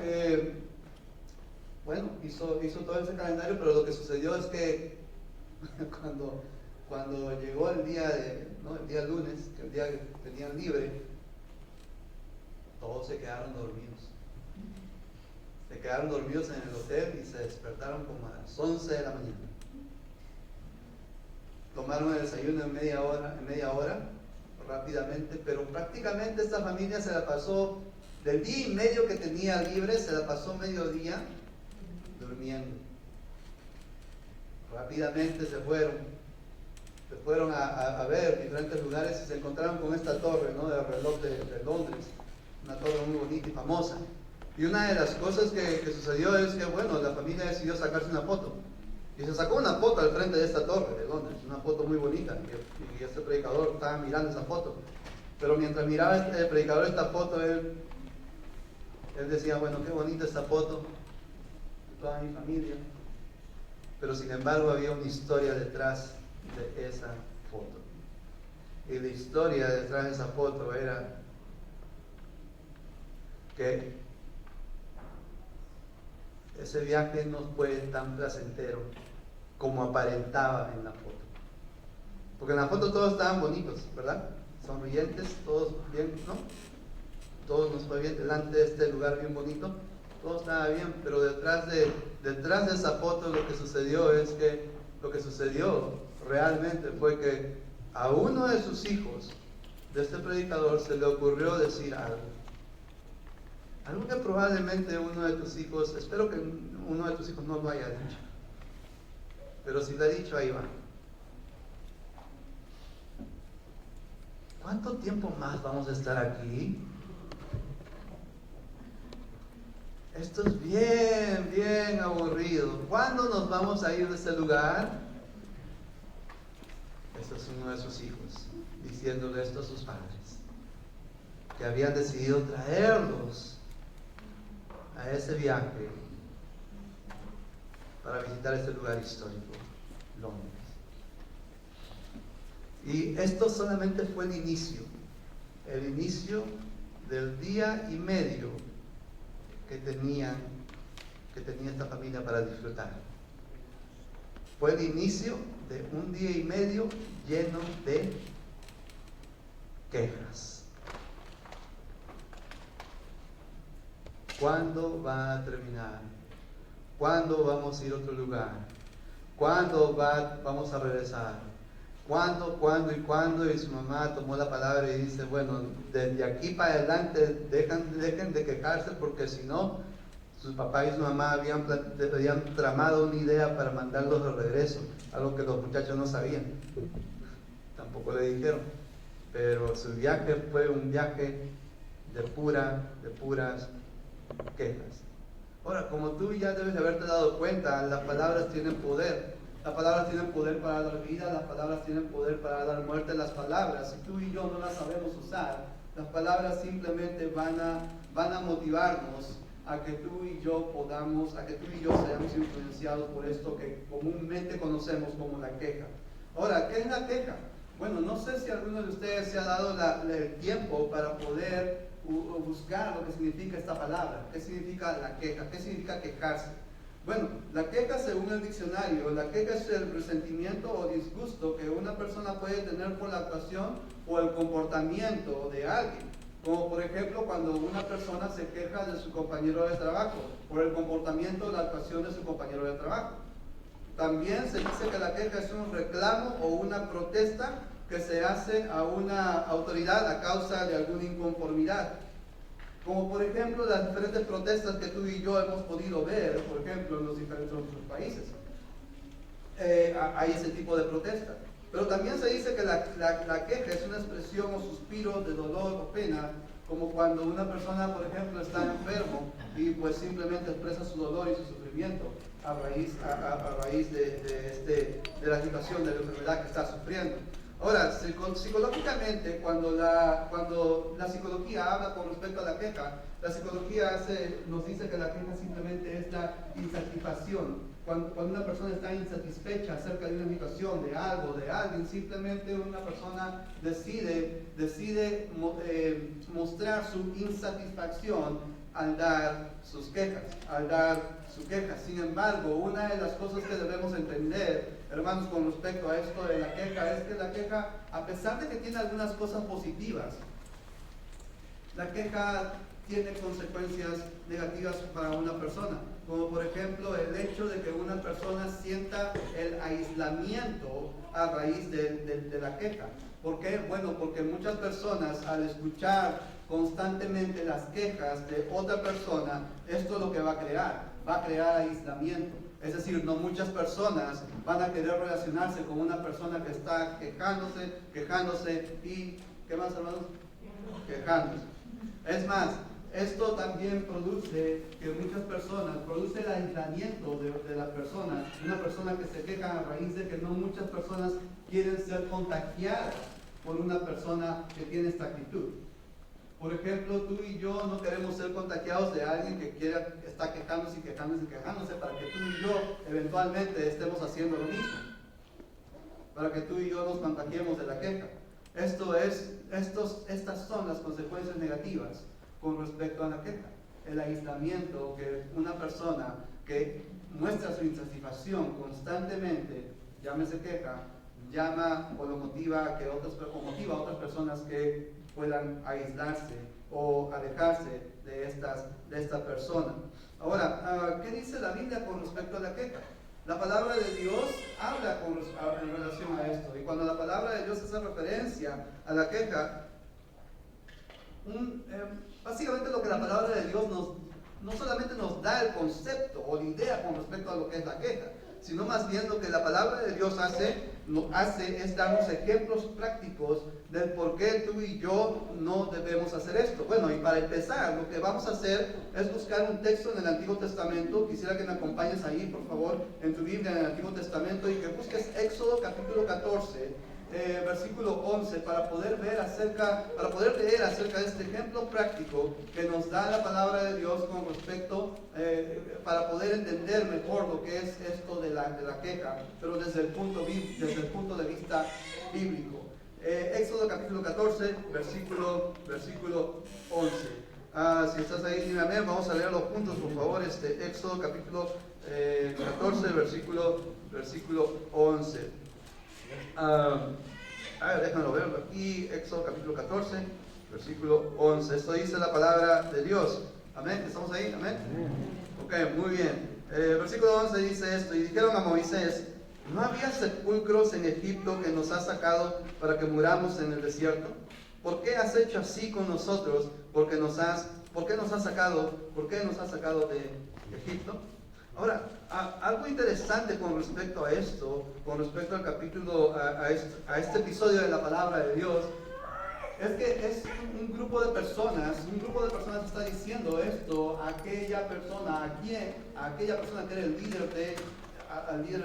bueno, hizo todo ese calendario, pero lo que sucedió es que cuando llegó el día lunes, que el día que tenían libre, todos se quedaron dormidos. Se quedaron dormidos en el hotel y se despertaron como a las 11 de la mañana. Tomaron el desayuno en media hora, rápidamente, pero prácticamente esta familia se la pasó, del día y medio que tenía libre, se la pasó mediodía durmiendo. Rápidamente se fueron a ver diferentes lugares y se encontraron con esta torre, ¿no?, del reloj de Londres, una torre muy bonita y famosa. Y una de las cosas que sucedió es que, bueno, la familia decidió sacarse una foto. Y se sacó una foto al frente de esta torre de Londres, una foto muy bonita. Y este predicador estaba mirando esa foto. Pero mientras miraba este predicador esta foto, él decía, bueno, qué bonita esta foto de toda mi familia. Pero sin embargo había una historia detrás de esa foto. Y la historia detrás de esa foto era que ese viaje no fue tan placentero como aparentaba en la foto. Porque en la foto todos estaban bonitos, ¿verdad? Sonrientes, todos bien, ¿no? Todos nos fue bien delante de este lugar bien bonito, todo estaba bien, pero detrás de esa foto lo que sucedió realmente fue que a uno de sus hijos, de este predicador, se le ocurrió decir algo que probablemente uno de tus hijos, espero que uno de tus hijos no lo haya dicho, pero si lo ha dicho, ahí va. ¿Cuánto tiempo más vamos a estar aquí? Esto es bien, bien aburrido. ¿Cuándo nos vamos a ir de este lugar? Este es uno de sus hijos, diciéndole esto a sus padres, que habían decidido traerlos a ese viaje para visitar este lugar histórico, Londres. Y esto solamente fue el inicio del día y medio que tenía esta familia para disfrutar. Fue el inicio de un día y medio lleno de quejas. ¿Cuándo va a terminar? ¿Cuándo vamos a ir a otro lugar? ¿Cuándo vamos a regresar? ¿Cuándo? Y su mamá tomó la palabra y dice, bueno, desde aquí para adelante dejen de quejarse, porque si no, sus papás y su mamá habían tramado una idea para mandarlos de regreso, algo que los muchachos no sabían, tampoco le dijeron, pero su viaje fue un viaje de puras quejas. Ahora, como tú ya debes de haberte dado cuenta, las palabras tienen poder. Las palabras tienen poder para dar vida, las palabras tienen poder para dar muerte. Las palabras, si tú y yo no las sabemos usar, las palabras simplemente van a motivarnos a que tú y yo seamos influenciados por esto que comúnmente conocemos como la queja. Ahora, ¿qué es la queja? Bueno, no sé si alguno de ustedes se ha dado el tiempo para poder buscar lo que significa esta palabra. ¿Qué significa la queja? ¿Qué significa quejarse? Bueno, la queja, según el diccionario, la queja es el resentimiento o disgusto que una persona puede tener por la actuación o el comportamiento de alguien. Como por ejemplo cuando una persona se queja de su compañero de trabajo por el comportamiento o la actuación de su compañero de trabajo. También se dice que la queja es un reclamo o una protesta que se hace a una autoridad a causa de alguna inconformidad. Como por ejemplo las diferentes protestas que tú y yo hemos podido ver, por ejemplo, en los diferentes otros países. Hay ese tipo de protesta. Pero también se dice que la queja es una expresión o suspiro de dolor o pena como cuando una persona, por ejemplo, está enfermo y pues simplemente expresa su dolor y su sufrimiento a raíz de la situación, de la enfermedad que está sufriendo. Ahora, psicológicamente, cuando la psicología habla con respecto a la queja, la psicología nos dice que la queja simplemente es la insatisfacción. Cuando una persona está insatisfecha acerca de una situación, de algo, de alguien, simplemente una persona decide mostrar su insatisfacción al dar sus quejas, su queja. Sin embargo, una de las cosas que debemos entender, hermanos, con respecto a esto de la queja, es que la queja, a pesar de que tiene algunas cosas positivas, la queja tiene consecuencias negativas para una persona, como por ejemplo el hecho de que una persona sienta el aislamiento a raíz de la queja. ¿Por qué? Bueno, porque muchas personas, al escuchar constantemente las quejas de otra persona, esto es lo que va a crear aislamiento. Es decir, no muchas personas van a querer relacionarse con una persona que está quejándose y, ¿qué más, hermanos? Quejándose. Es más, esto también produce que muchas personas, produce el aislamiento de la persona, una persona que se queja a raíz de que no muchas personas quieren ser contagiadas por una persona que tiene esta actitud. Por ejemplo, tú y yo no queremos ser contagiados de alguien que está quejándose para que tú y yo eventualmente estemos haciendo lo mismo, para que tú y yo nos contagiemos de la queja. Estas son las consecuencias negativas con respecto a la queja. El aislamiento, que una persona que muestra su insatisfacción constantemente, llámese queja, llama o lo motiva a otras personas que puedan aislarse o alejarse de esta persona. Ahora, ¿qué dice la Biblia con respecto a la queja? La palabra de Dios habla en relación a esto, y cuando la palabra de Dios hace referencia a la queja, básicamente lo que la palabra de Dios no solamente nos da el concepto o la idea con respecto a lo que es la queja, sino más bien lo que la palabra de Dios hace es darnos ejemplos prácticos del por qué tú y yo no debemos hacer esto. Bueno, y para empezar, lo que vamos a hacer es buscar un texto en el Antiguo Testamento. Quisiera que me acompañes ahí, por favor, en tu Biblia, en el Antiguo Testamento, y que busques Éxodo capítulo 14, versículo 11, para poder leer acerca de este ejemplo práctico que nos da la palabra de Dios con respecto, para poder entender mejor lo que es esto de la queja, pero desde el punto de vista bíblico. Éxodo capítulo 14, versículo 11. Si estás ahí, dime amén. Vamos a leerlo juntos, por favor. Éxodo capítulo 14, versículo 11. Déjame verlo aquí. Éxodo capítulo 14, versículo 11. Esto dice la palabra de Dios. Amén. ¿Estamos ahí? Amén. Ok, muy bien. Versículo 11 dice esto: y dijeron a Moisés: ¿no había sepulcros en Egipto que nos has sacado para que muramos en el desierto? ¿Por qué has hecho así con nosotros? ¿Por qué nos has sacado de Egipto? Ahora, algo interesante con respecto a esto, con respecto al capítulo, a este episodio de la palabra de Dios, es que es un grupo de personas está diciendo esto a aquella persona, a aquella persona que era el líder de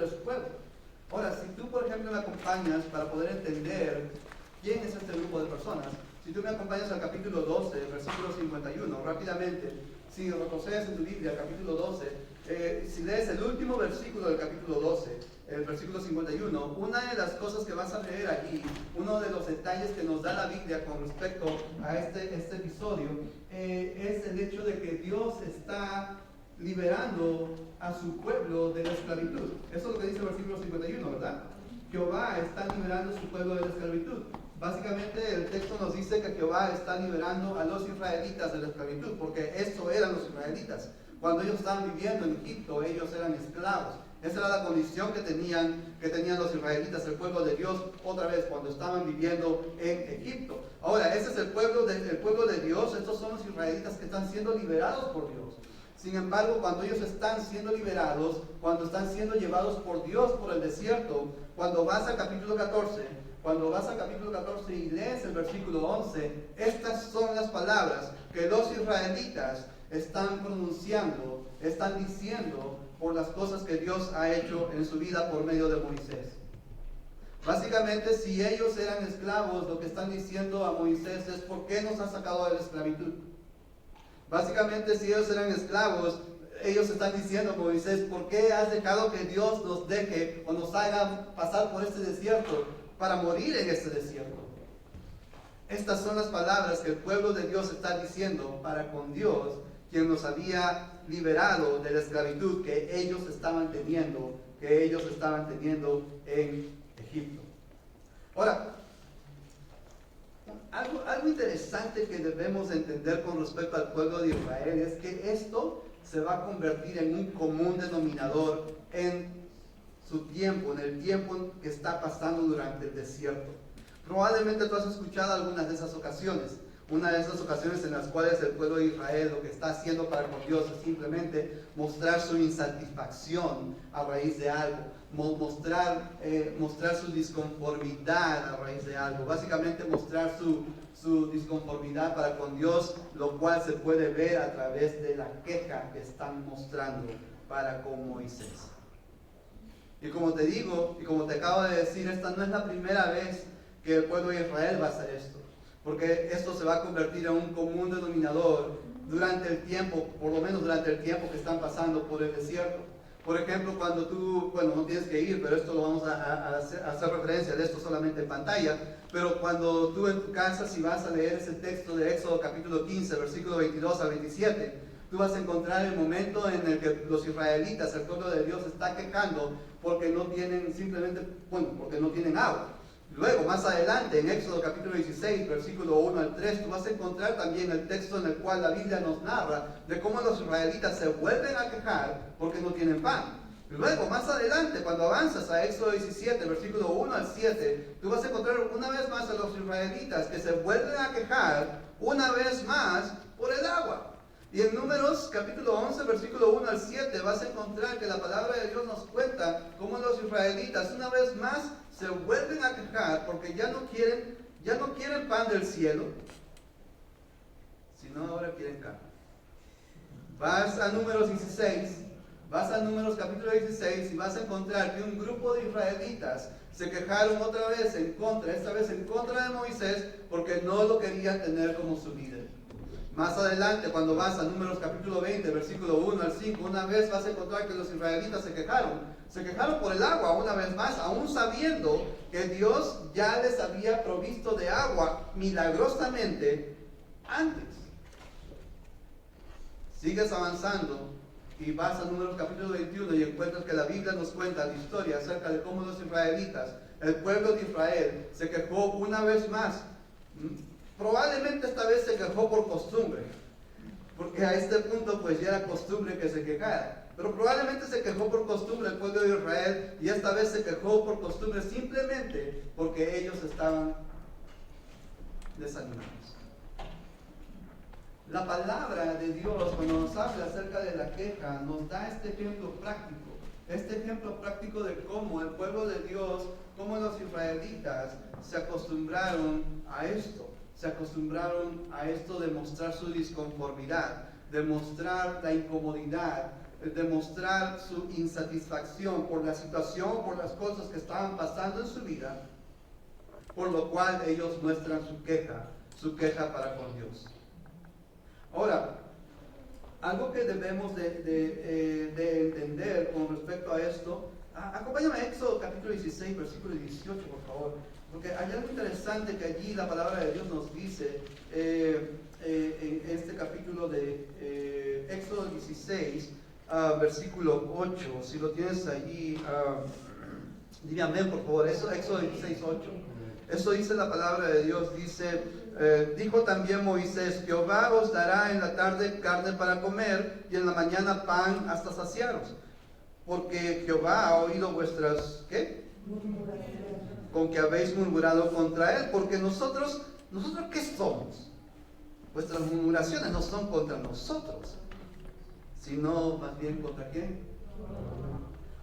su pueblo. Ahora, si tú, por ejemplo, me acompañas para poder entender quién es este grupo de personas, si tú me acompañas al capítulo 12, versículo 51, rápidamente, si retrocedes en tu Biblia, capítulo 12, si lees el último versículo del capítulo 12, el versículo 51, una de las cosas que vas a leer allí, uno de los detalles que nos da la Biblia con respecto a este episodio, es el hecho de que Dios está liberando a su pueblo de la esclavitud. Eso es lo que dice el versículo 51, ¿verdad? Jehová está liberando a su pueblo de la esclavitud. Básicamente el texto nos dice que Jehová está liberando a los israelitas de la esclavitud, porque eso eran los israelitas. Cuando ellos estaban viviendo en Egipto, ellos eran esclavos. Esa era la condición que tenían los israelitas, el pueblo de Dios, otra vez, cuando estaban viviendo en Egipto. Ahora, ese es el pueblo de Dios. Estos son los israelitas que están siendo liberados por Dios. Sin embargo, cuando ellos están siendo liberados, cuando están siendo llevados por Dios por el desierto, cuando vas al capítulo 14, cuando vas al capítulo 14 y lees el versículo 11, estas son las palabras que los israelitas están pronunciando, están diciendo por las cosas que Dios ha hecho en su vida por medio de Moisés. Básicamente, si ellos eran esclavos, lo que están diciendo a Moisés es: ¿por qué nos has sacado de la esclavitud? Básicamente, si ellos eran esclavos, ellos están diciendo a Moisés: ¿por qué has dejado que Dios nos deje o nos haga pasar por este desierto para morir en este desierto? Estas son las palabras que el pueblo de Dios está diciendo para con Dios, quien nos había liberado de la esclavitud que ellos estaban teniendo en Egipto. Ahora, algo interesante que debemos entender con respecto al pueblo de Israel es que esto se va a convertir en un común denominador en su tiempo, en el tiempo que está pasando durante el desierto. Probablemente tú has escuchado algunas de esas ocasiones. Una de esas ocasiones en las cuales el pueblo de Israel lo que está haciendo para con Dios es simplemente mostrar su insatisfacción a raíz de algo, mostrar su disconformidad a raíz de algo, básicamente mostrar su disconformidad para con Dios, lo cual se puede ver a través de la queja que están mostrando para con Moisés. Y como te digo, y como te acabo de decir, esta no es la primera vez que el pueblo de Israel va a hacer esto, porque esto se va a convertir en un común denominador durante el tiempo, por lo menos durante el tiempo que están pasando por el desierto. Por ejemplo, cuando tú, bueno, no tienes que ir, pero esto lo vamos a hacer referencia de esto solamente en pantalla, pero cuando tú en tu casa, si vas a leer ese texto de Éxodo capítulo 15, versículo 22 al 27, tú vas a encontrar el momento en el que los israelitas, el pueblo de Dios, está quejando porque no tienen porque no tienen agua. Luego, más adelante, en Éxodo capítulo 16, versículo 1 al 3, tú vas a encontrar también el texto en el cual la Biblia nos narra de cómo los israelitas se vuelven a quejar porque no tienen pan. Luego, más adelante, cuando avanzas a Éxodo 17, versículo 1 al 7, tú vas a encontrar una vez más a los israelitas que se vuelven a quejar una vez más por el agua. Y en Números capítulo 11, versículo 1 al 7, vas a encontrar que la palabra de Dios nos cuenta cómo los israelitas una vez más se vuelven a quejar porque ya no quieren pan del cielo, sino ahora quieren carne. Vas a Números capítulo 16 y vas a encontrar que un grupo de israelitas se quejaron otra vez esta vez en contra de Moisés, porque no lo querían tener como su líder. Más adelante, cuando vas a Números capítulo 20, versículo 1 al 5, una vez vas a encontrar que los israelitas se quejaron por el agua una vez más, aún sabiendo que Dios ya les había provisto de agua milagrosamente antes. Sigues avanzando y vas a Números capítulo 21 y encuentras que la Biblia nos cuenta la historia acerca de cómo los israelitas, el pueblo de Israel, se quejó una vez más. Probablemente esta vez se quejó por costumbre, porque a este punto pues ya era costumbre que se quejara. Pero probablemente se quejó por costumbre el pueblo de Israel, y esta vez se quejó por costumbre simplemente porque ellos estaban desanimados. La palabra de Dios, cuando nos habla acerca de la queja, nos da este ejemplo práctico de cómo el pueblo de Dios, cómo los israelitas se acostumbraron a esto. Se acostumbraron a esto de mostrar su disconformidad, de mostrar la incomodidad, de mostrar su insatisfacción por la situación, por las cosas que estaban pasando en su vida, por lo cual ellos muestran su queja para con Dios. Ahora, algo que debemos de entender con respecto a esto, acompáñame a Éxodo capítulo 16, versículo 18, por favor. Porque hay algo interesante que allí la palabra de Dios nos dice en este capítulo de Éxodo 16, versículo 8. Si lo tienes allí, dime amén, por favor. Éxodo 16, 8. Eso dice la palabra de Dios. Dice, dijo también Moisés: Jehová os dará en la tarde carne para comer y en la mañana pan hasta saciaros. Porque Jehová ha oído vuestras, ¿qué? Con que habéis murmurado contra él, porque nosotros ¿qué somos? Vuestras murmuraciones no son contra nosotros, sino más bien contra quién.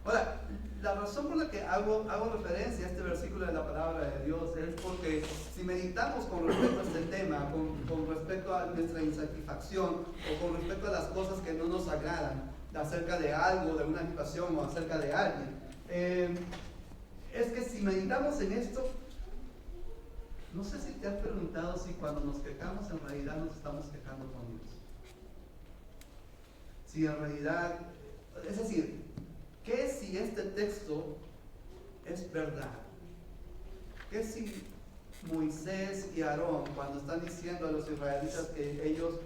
Ahora, la razón por la que hago referencia a este versículo de la palabra de Dios es porque si meditamos con respecto a este tema, con respecto a nuestra insatisfacción o con respecto a las cosas que no nos agradan acerca de algo, de una situación o acerca de alguien, es que si meditamos en esto, no sé si te has preguntado si cuando nos quejamos en realidad nos estamos quejando con Dios. Si en realidad, es decir, ¿qué si este texto es verdad? ¿Qué si Moisés y Aarón, cuando están diciendo a los israelitas que ellos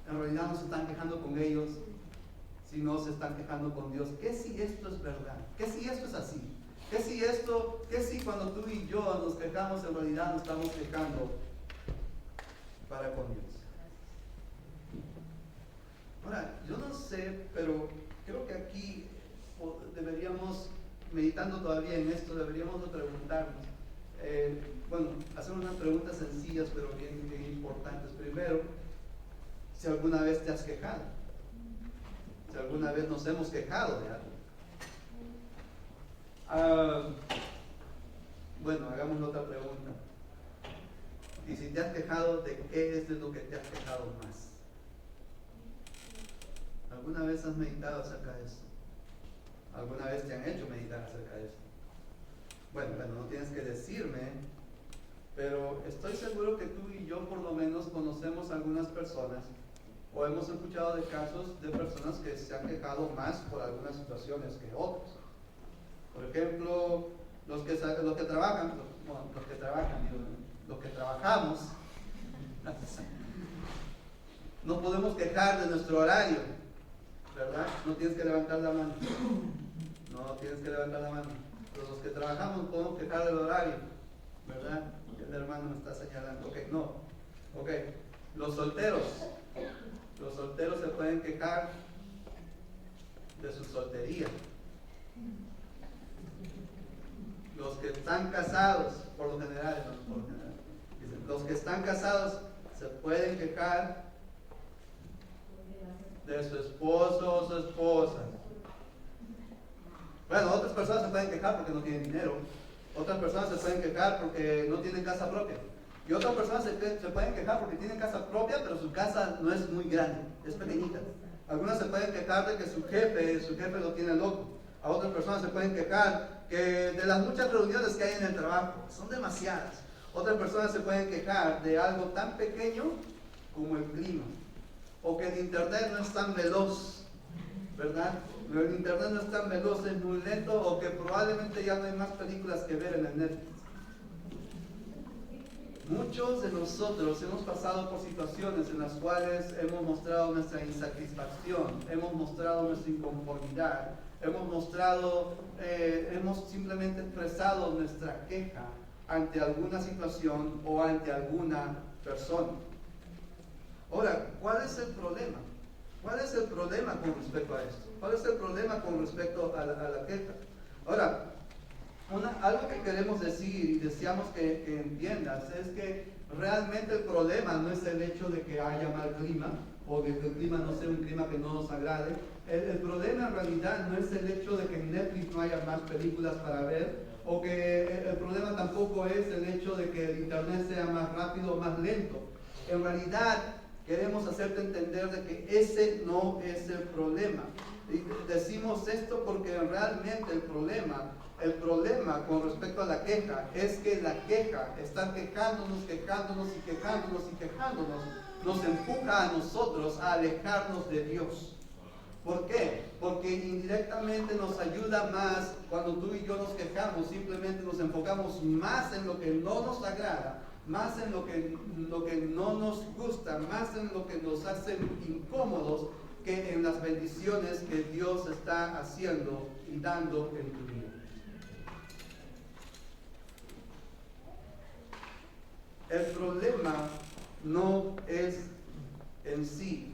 en realidad no se están quejando con ellos, sino se están quejando con Dios? ¿Qué si esto es verdad? ¿Qué si esto es así? ¿Qué si cuando tú y yo nos quejamos en realidad nos estamos quejando para con Dios? Ahora, yo no sé, pero creo que aquí deberíamos, meditando todavía en esto, deberíamos de preguntarnos, hacer unas preguntas sencillas pero bien importantes. Primero, si alguna vez te has quejado, si alguna vez nos hemos quejado de algo. Hagamos otra pregunta. Y si te has quejado, ¿de qué es de lo que te has quejado más? ¿Alguna vez has meditado acerca de esto? ¿Alguna vez te han hecho meditar acerca de esto? Bueno, no tienes que decirme, pero estoy seguro que tú y yo por lo menos conocemos a algunas personas o hemos escuchado de casos de personas que se han quejado más por algunas situaciones que otros. Por ejemplo, los que trabajamos, no podemos quejar de nuestro horario, ¿verdad? No tienes que levantar la mano. No tienes que levantar la mano. Pero los que trabajamos podemos quejar del horario, ¿verdad? El hermano me está señalando. Ok. Los solteros se pueden quejar de su soltería. Los que están casados, por lo general, dicen, los que están casados se pueden quejar de su esposo o su esposa. Bueno, otras personas se pueden quejar porque no tienen dinero. Otras personas se pueden quejar porque no tienen casa propia. Y otras personas se pueden quejar porque tienen casa propia, pero su casa no es muy grande, es pequeñita. Algunas se pueden quejar de que su jefe lo tiene loco. A otras personas se pueden quejar de las muchas reuniones que hay en el trabajo, son demasiadas. Otras personas se pueden quejar de algo tan pequeño como el clima, o que el internet no es tan veloz, ¿verdad? El internet no es tan veloz, es muy lento, o que probablemente ya no hay más películas que ver en el Netflix. Muchos de nosotros hemos pasado por situaciones en las cuales hemos mostrado nuestra insatisfacción, hemos mostrado nuestra inconformidad, hemos simplemente expresado nuestra queja ante alguna situación o ante alguna persona. Ahora, ¿cuál es el problema? ¿Cuál es el problema con respecto a esto? ¿Cuál es el problema con respecto a la queja? Ahora, algo que queremos decir y deseamos que entiendas es que realmente el problema no es el hecho de que haya mal clima o de que el clima no sea un clima que no nos agrade. El problema en realidad no es el hecho de que en Netflix no haya más películas para ver, o que el problema tampoco es el hecho de que el internet sea más rápido o más lento. En realidad queremos hacerte entender de que ese no es el problema. Y decimos esto porque realmente el problema con respecto a la queja es que la queja, estar quejándonos, nos empuja a nosotros a alejarnos de Dios. ¿Por qué? Porque indirectamente nos ayuda más cuando tú y yo nos quejamos, simplemente nos enfocamos más en lo que no nos agrada, más en lo que no nos gusta, más en lo que nos hace incómodos que en las bendiciones que Dios está haciendo y dando en tu vida. El problema no es en sí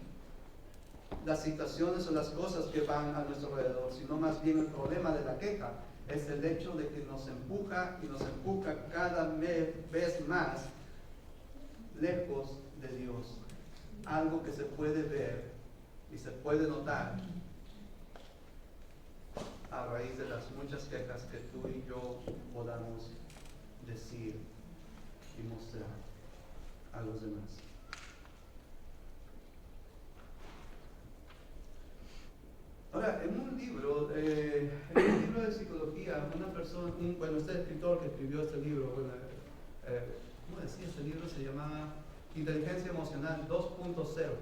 las situaciones o las cosas que van a nuestro alrededor, sino más bien el problema de la queja es el hecho de que nos empuja cada vez más lejos de Dios. Algo que se puede ver y se puede notar. a raíz de las muchas quejas que tú y yo podamos decir y mostrar a los demás. Ahora, en un libro de psicología, una persona, este escritor que escribió este libro, ¿cómo decía este libro? Se llamaba Inteligencia Emocional 2.0. 2.0.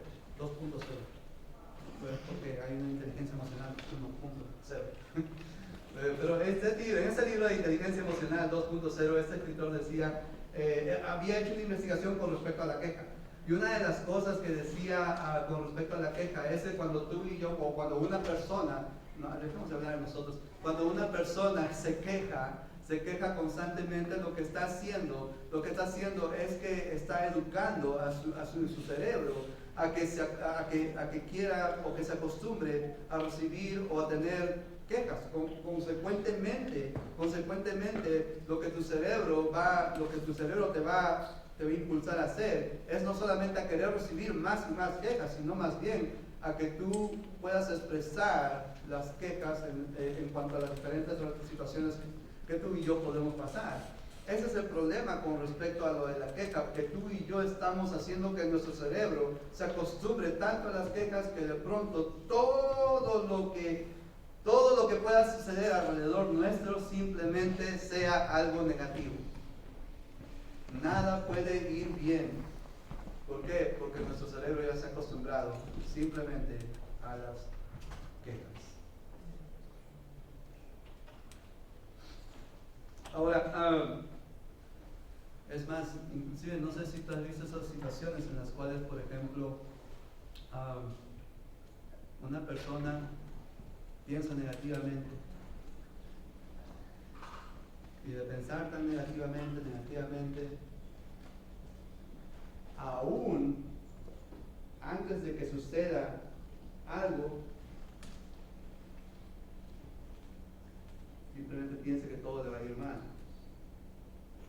Pues porque hay una inteligencia emocional 1.0. Pero en este libro de Inteligencia Emocional 2.0, este escritor decía, había hecho una investigación con respecto a la queja. Y una de las cosas que decía con respecto a la queja es que cuando tú y yo, o cuando una persona, no, dejemos de hablar de nosotros, cuando una persona se queja constantemente, lo que está haciendo es que está educando a su cerebro a que quiera o que se acostumbre a recibir o a tener quejas. Consecuentemente, lo que tu cerebro te va a impulsar a hacer es no solamente a querer recibir más y más quejas, sino más bien a que tú puedas expresar las quejas en cuanto a las diferentes situaciones que tú y yo podemos pasar. Ese es el problema con respecto a lo de la queja, que tú y yo estamos haciendo que nuestro cerebro se acostumbre tanto a las quejas que de pronto todo lo que pueda suceder alrededor nuestro simplemente sea algo negativo. Nada puede ir bien. ¿Por qué? Porque nuestro cerebro ya se ha acostumbrado simplemente a las quejas. Ahora, es más, inclusive no sé si tú has visto esas situaciones en las cuales, por ejemplo, una persona piensa negativamente. Y de pensar tan negativamente, aún antes de que suceda algo, simplemente piensa que todo le va a ir mal.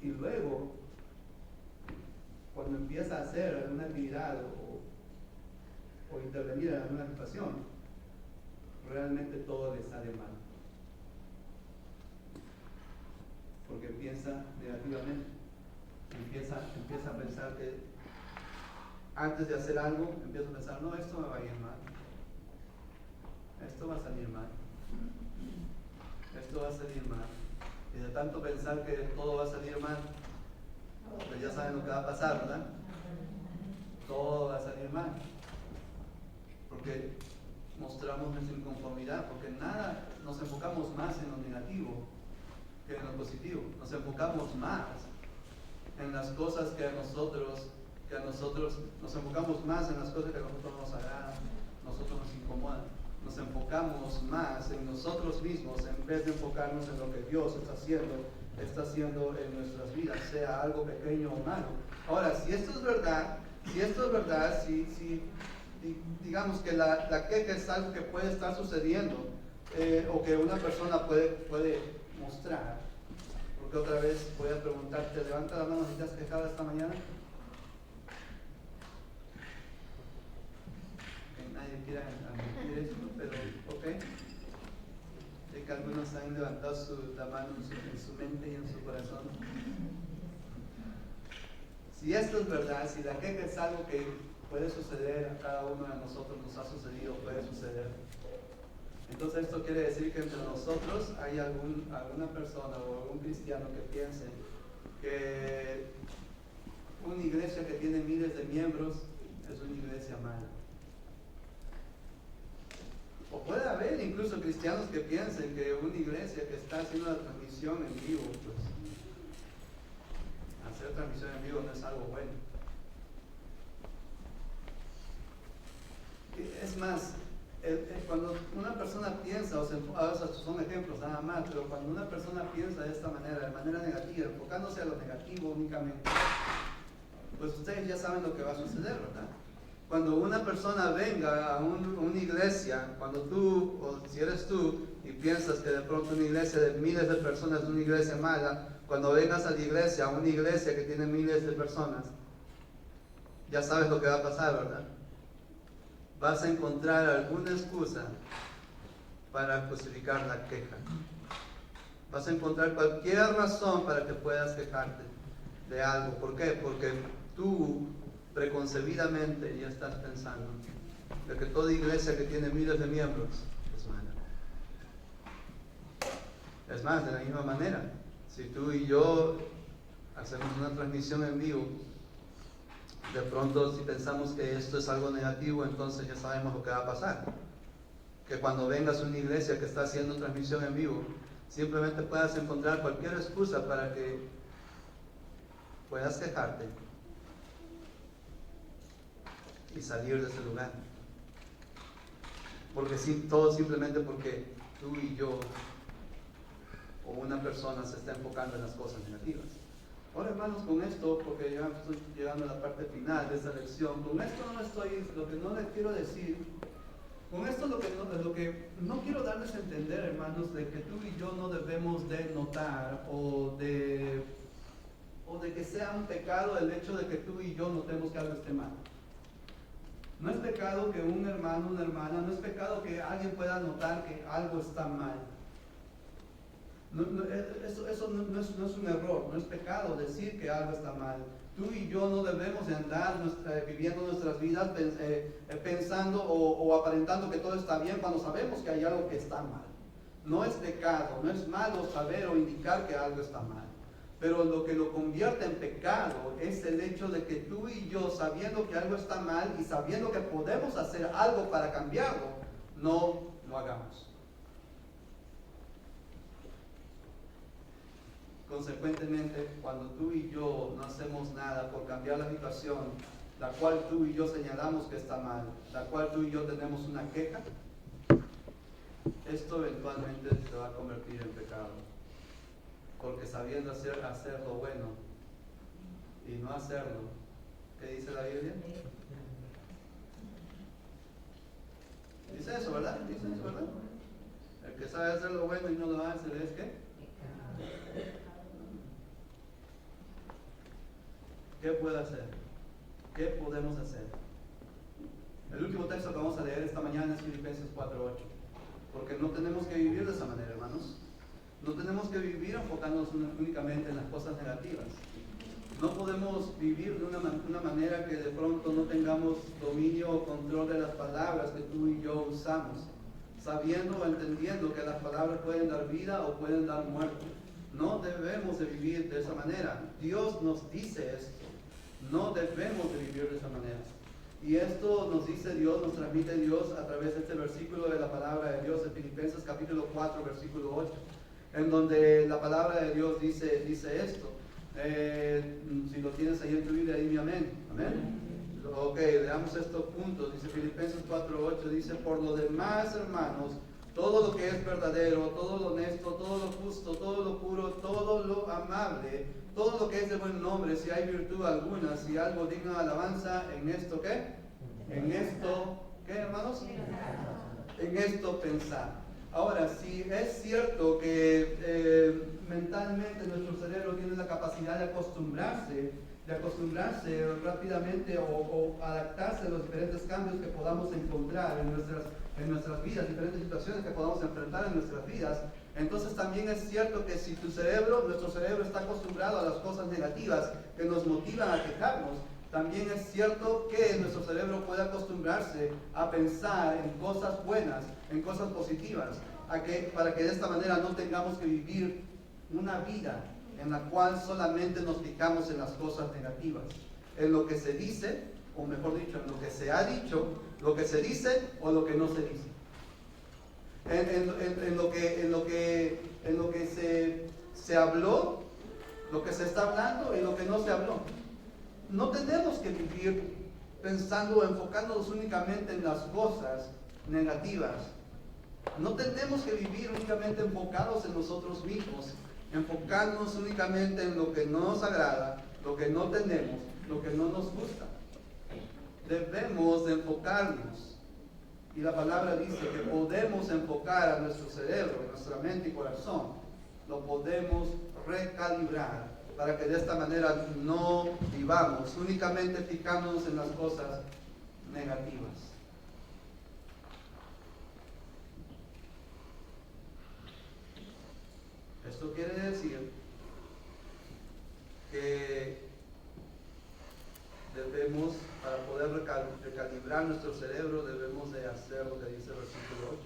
Y luego, cuando empieza a hacer alguna actividad o intervenir en alguna situación, realmente todo le sale mal. Porque piensa negativamente, empieza a pensar que antes de hacer algo, empieza a pensar, no, esto me va a ir mal, esto va a salir mal, esto va a salir mal, y de tanto pensar que todo va a salir mal, pues ya saben lo que va a pasar, ¿verdad? Todo va a salir mal, porque mostramos nuestra inconformidad, porque nada, nos enfocamos más en lo negativo que en lo positivo. Nos enfocamos más en las cosas que a nosotros nos enfocamos más en las cosas que a nosotros nos agradan, nosotros nos incomodan. Nos enfocamos más en nosotros mismos en vez de enfocarnos en lo que Dios está haciendo en nuestras vidas, sea algo pequeño o malo. Ahora, si esto es verdad, si digamos que la queja es algo que puede estar sucediendo o que una persona puede mostrar, porque otra vez voy a preguntarte, levanta la mano si te has quejado esta mañana. Nadie quiere admitir esto, pero ok. Sé que algunos han levantado la mano en su mente y en su corazón. Si esto es verdad, si la queja es algo que puede suceder a cada uno de nosotros, nos ha sucedido, puede suceder, entonces esto quiere decir que entre nosotros hay alguna persona o algún cristiano que piense que una iglesia que tiene miles de miembros es una iglesia mala. O puede haber incluso cristianos que piensen que una iglesia que está haciendo la transmisión en vivo, pues hacer transmisión en vivo no es algo bueno. Es más, cuando una persona piensa, son ejemplos nada más, pero cuando una persona piensa de esta manera, de manera negativa, enfocándose a lo negativo únicamente, pues ustedes ya saben lo que va a suceder, ¿verdad? Cuando una persona venga a una iglesia, cuando tú, o si eres tú, y piensas que de pronto una iglesia de miles de personas es una iglesia mala, cuando vengas a la iglesia, a una iglesia que tiene miles de personas, ya sabes lo que va a pasar, ¿verdad? Vas a encontrar alguna excusa para justificar la queja. Vas a encontrar cualquier razón para que puedas quejarte de algo. ¿Por qué? Porque tú preconcebidamente ya estás pensando de que toda iglesia que tiene miles de miembros es mala. Es más, de la misma manera, si tú y yo hacemos una transmisión en vivo, de pronto si pensamos que esto es algo negativo, entonces ya sabemos lo que va a pasar. Que cuando vengas a una iglesia que está haciendo transmisión en vivo, simplemente puedas encontrar cualquier excusa para que puedas quejarte y salir de ese lugar. Porque todo simplemente porque tú y yo o una persona se está enfocando en las cosas negativas. Ahora, hermanos, con esto, porque ya estoy llegando a la parte final de esta lección, con esto lo que no les quiero decir, con esto lo que no quiero darles a entender, hermanos, de que tú y yo no debemos de notar o de que sea un pecado el hecho de que tú y yo notemos que algo esté mal. No es pecado que un hermano, una hermana, no es pecado que alguien pueda notar que algo está mal. Eso no es un error, no es pecado decir que algo está mal. Tú y yo no debemos de andar viviendo nuestras vidas pensando o aparentando que todo está bien cuando sabemos que hay algo que está mal. No es pecado, no es malo saber o indicar que algo está mal. Pero lo que lo convierte en pecado es el hecho de que tú y yo, sabiendo que algo está mal y sabiendo que podemos hacer algo para cambiarlo, no lo hagamos. Consecuentemente, cuando tú y yo no hacemos nada por cambiar la situación, la cual tú y yo señalamos que está mal, la cual tú y yo tenemos una queja, esto eventualmente se va a convertir en pecado. Porque sabiendo hacer lo bueno y no hacerlo, ¿qué dice la Biblia? Dice eso, ¿verdad? Dice eso, ¿verdad? El que sabe hacer lo bueno y no lo hace, ¿es qué? ¿Qué puede hacer? ¿Qué podemos hacer? El último texto que vamos a leer esta mañana es Filipenses 4:8. Porque no tenemos que vivir de esa manera, hermanos. No tenemos que vivir enfocándonos únicamente en las cosas negativas. No podemos vivir de una manera que de pronto no tengamos dominio o control de las palabras que tú y yo usamos, sabiendo o entendiendo que las palabras pueden dar vida o pueden dar muerte. No debemos de vivir de esa manera. Dios nos dice esto. No debemos de vivir de esa manera. Y esto nos dice Dios, nos transmite Dios a través de este versículo de la palabra de Dios en Filipenses capítulo 4, versículo 8. En donde la palabra de Dios dice esto. Si lo tienes ahí en tu Biblia, dime amén. Amén. Ok, leamos estos puntos. Dice Filipenses 4:8, dice: por lo demás, hermanos, todo lo que es verdadero, todo lo honesto, todo lo justo, todo lo puro, todo lo amable, todo lo que es de buen nombre, si hay virtud alguna, si algo digno de alabanza, ¿en esto qué? En esto, ¿qué, hermanos? En esto pensar. Ahora, si es cierto que mentalmente nuestro cerebro tiene la capacidad de acostumbrarse rápidamente o adaptarse a los diferentes cambios que podamos encontrar en nuestras vidas, diferentes situaciones que podamos enfrentar en nuestras vidas, entonces también es cierto que si nuestro cerebro está acostumbrado a las cosas negativas que nos motivan a quejarnos, también es cierto que nuestro cerebro puede acostumbrarse a pensar en cosas buenas, en cosas positivas, para que de esta manera no tengamos que vivir una vida en la cual solamente nos fijamos en las cosas negativas, en lo que se dice, o mejor dicho, en lo que se ha dicho, lo que se dice o lo que no se dice, en lo que se habló, lo que se está hablando y lo que no se habló. No tenemos que vivir pensando o enfocándonos únicamente en las cosas negativas. No tenemos que vivir únicamente enfocados en nosotros mismos, enfocándonos únicamente en lo que no nos agrada, lo que no tenemos, lo que no nos gusta. Debemos de enfocarnos. Y la palabra dice que podemos enfocar a nuestro cerebro, a nuestra mente y corazón. Lo podemos recalibrar para que de esta manera no vivamos únicamente fijándonos en las cosas negativas. Esto quiere decir que debemos, para poder recalibrar nuestro cerebro, debemos de hacer lo que dice el versículo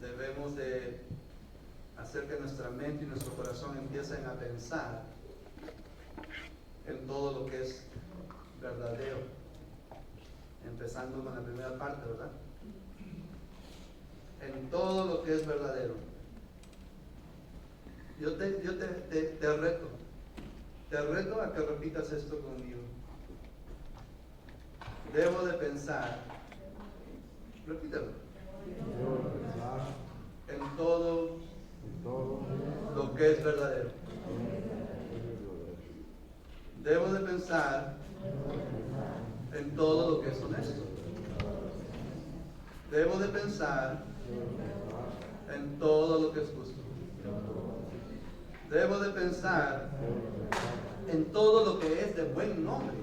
8. Debemos de hacer que nuestra mente y nuestro corazón empiecen a pensar en todo lo que es verdadero. Empezando con la primera parte, ¿verdad? En todo lo que es verdadero. Yo te reto a que repitas esto conmigo. Debo de pensar, repítelo, en todo lo que es verdadero. Debo de pensar en todo lo que es honesto. Debo de pensar en todo lo que es justo. Debo de pensar en todo lo que es de buen nombre.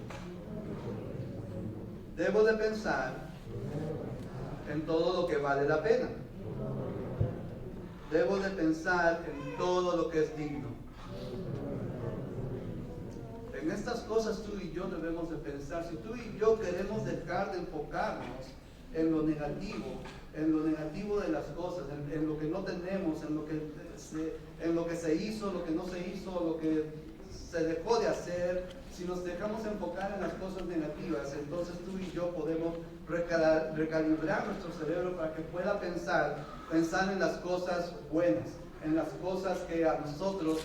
Debo de pensar en todo lo que vale la pena. Debo de pensar en todo lo que es digno. En estas cosas tú y yo debemos de pensar. Si tú y yo queremos dejar de enfocarnos en lo negativo de las cosas, en lo que no tenemos, en lo que se hizo, lo que no se hizo, lo que se dejó de hacer, si nos dejamos enfocar en las cosas negativas, entonces tú y yo podemos recalibrar nuestro cerebro para que pueda pensar en las cosas buenas, en las cosas que a nosotros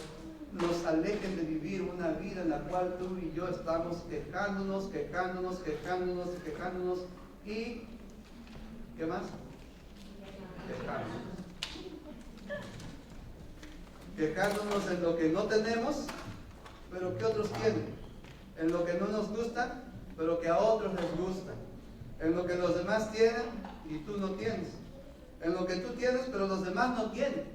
nos alejen de vivir una vida en la cual tú y yo estamos quejándonos y ¿qué más? Quejándonos en lo que no tenemos, pero que otros tienen, en lo que no nos gusta, pero que a otros les gusta, en lo que los demás tienen y tú no tienes, en lo que tú tienes pero los demás no tienen,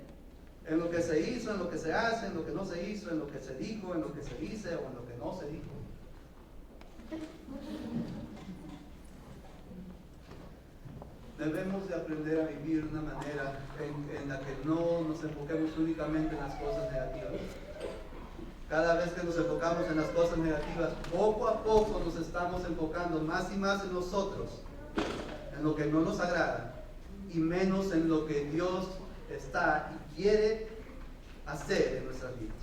en lo que se hizo, en lo que se hace, en lo que no se hizo, en lo que se dijo, en lo que se dice o en lo que no se dijo. Debemos de aprender a vivir de una manera en la que no nos enfoquemos únicamente en las cosas negativas. Cada vez que nos enfocamos en las cosas negativas, poco a poco nos estamos enfocando más y más en nosotros, en lo que no nos agrada, y menos en lo que Dios está y quiere hacer en nuestras vidas.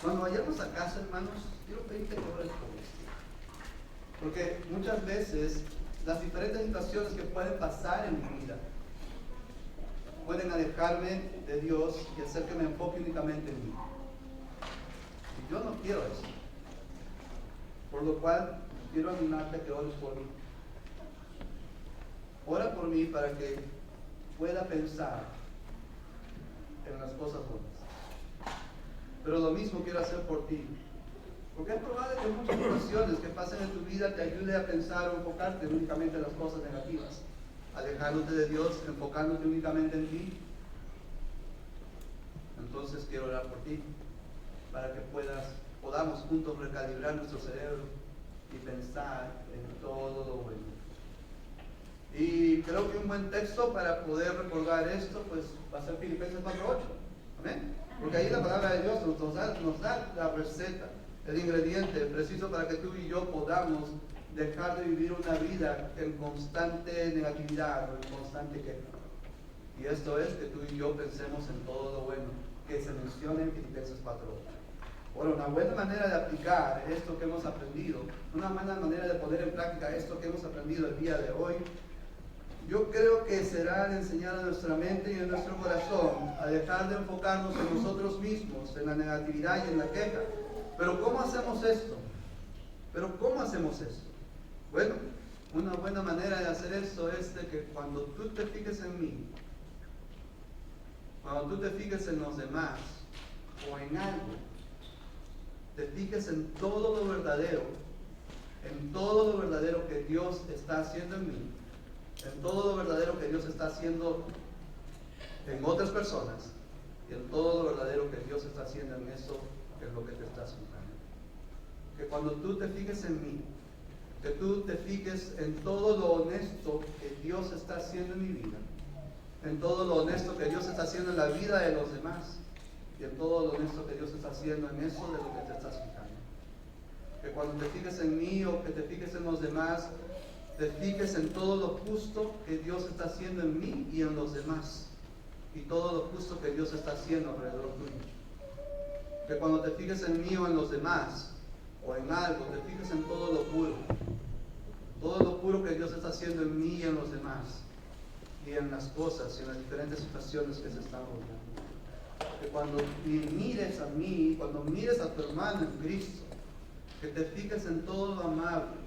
Cuando vayamos a casa, hermanos, quiero pedirte que ores por esto. Porque muchas veces las diferentes situaciones que pueden pasar en mi vida pueden alejarme de Dios y hacer que me enfoque únicamente en mí. Y yo no quiero eso. Por lo cual, quiero animarte a que ores por mí. Ora por mí para que pueda pensar en las cosas buenas. Pero lo mismo quiero hacer por ti. Porque es probable que muchas situaciones que pasen en tu vida te ayude a pensar o enfocarte únicamente en las cosas negativas, alejándote de Dios, enfocándote únicamente en ti. Entonces quiero orar por ti, para que podamos juntos recalibrar nuestro cerebro y pensar en todo lo bueno. Y creo que un buen texto para poder recordar esto, pues va a ser Filipenses 4:8. ¿Amén? Porque ahí la palabra de Dios nos da la receta, el ingrediente preciso para que tú y yo podamos dejar de vivir una vida en constante negatividad o en constante queja. Y esto es que tú y yo pensemos en todo lo bueno que se menciona en Filipenses 4:8. Bueno, una buena manera de aplicar esto que hemos aprendido, una buena manera de poner en práctica esto que hemos aprendido el día de hoy, yo creo que será el enseñar a nuestra mente y a nuestro corazón a dejar de enfocarnos en nosotros mismos, en la negatividad y en la queja. Pero ¿cómo hacemos esto? Bueno, una buena manera de hacer esto es de que cuando tú te fijes en mí, cuando tú te fijes en los demás o en algo, te fijes en todo lo verdadero que Dios está haciendo en mí, en todo lo verdadero que Dios está haciendo en otras personas y en todo lo verdadero que Dios está haciendo en eso, que es lo que te estás enfocando. Que cuando tú te fijes en mí, que tú te fijes en todo lo honesto que Dios está haciendo en mi vida, en todo lo honesto que Dios está haciendo en la vida de los demás y en todo lo honesto que Dios está haciendo en eso de lo que te estás fijando. Que cuando te fijes en mí o que te fijes en los demás, te fijes en todo lo justo que Dios está haciendo en mí y en los demás, y todo lo justo que Dios está haciendo alrededor tuyo. Que cuando te fijes en mí o en los demás, o en algo, te fijes en todo lo puro que Dios está haciendo en mí y en los demás, y en las cosas y en las diferentes situaciones que se están rodeando. Que cuando mires a mí, cuando mires a tu hermano en Cristo, que te fijes en todo lo amable,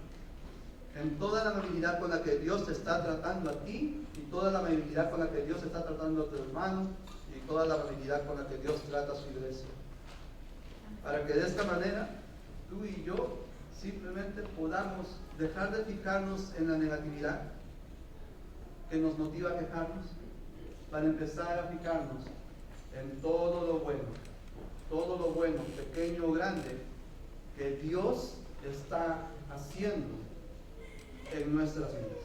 en toda la amabilidad con la que Dios te está tratando a ti, y toda la amabilidad con la que Dios está tratando a tu hermano, y toda la amabilidad con la que Dios trata a su iglesia. Para que de esta manera, tú y yo simplemente podamos dejar de fijarnos en la negatividad que nos motiva a quejarnos, para empezar a fijarnos en todo lo bueno, pequeño o grande, que Dios está haciendo en nuestras vidas.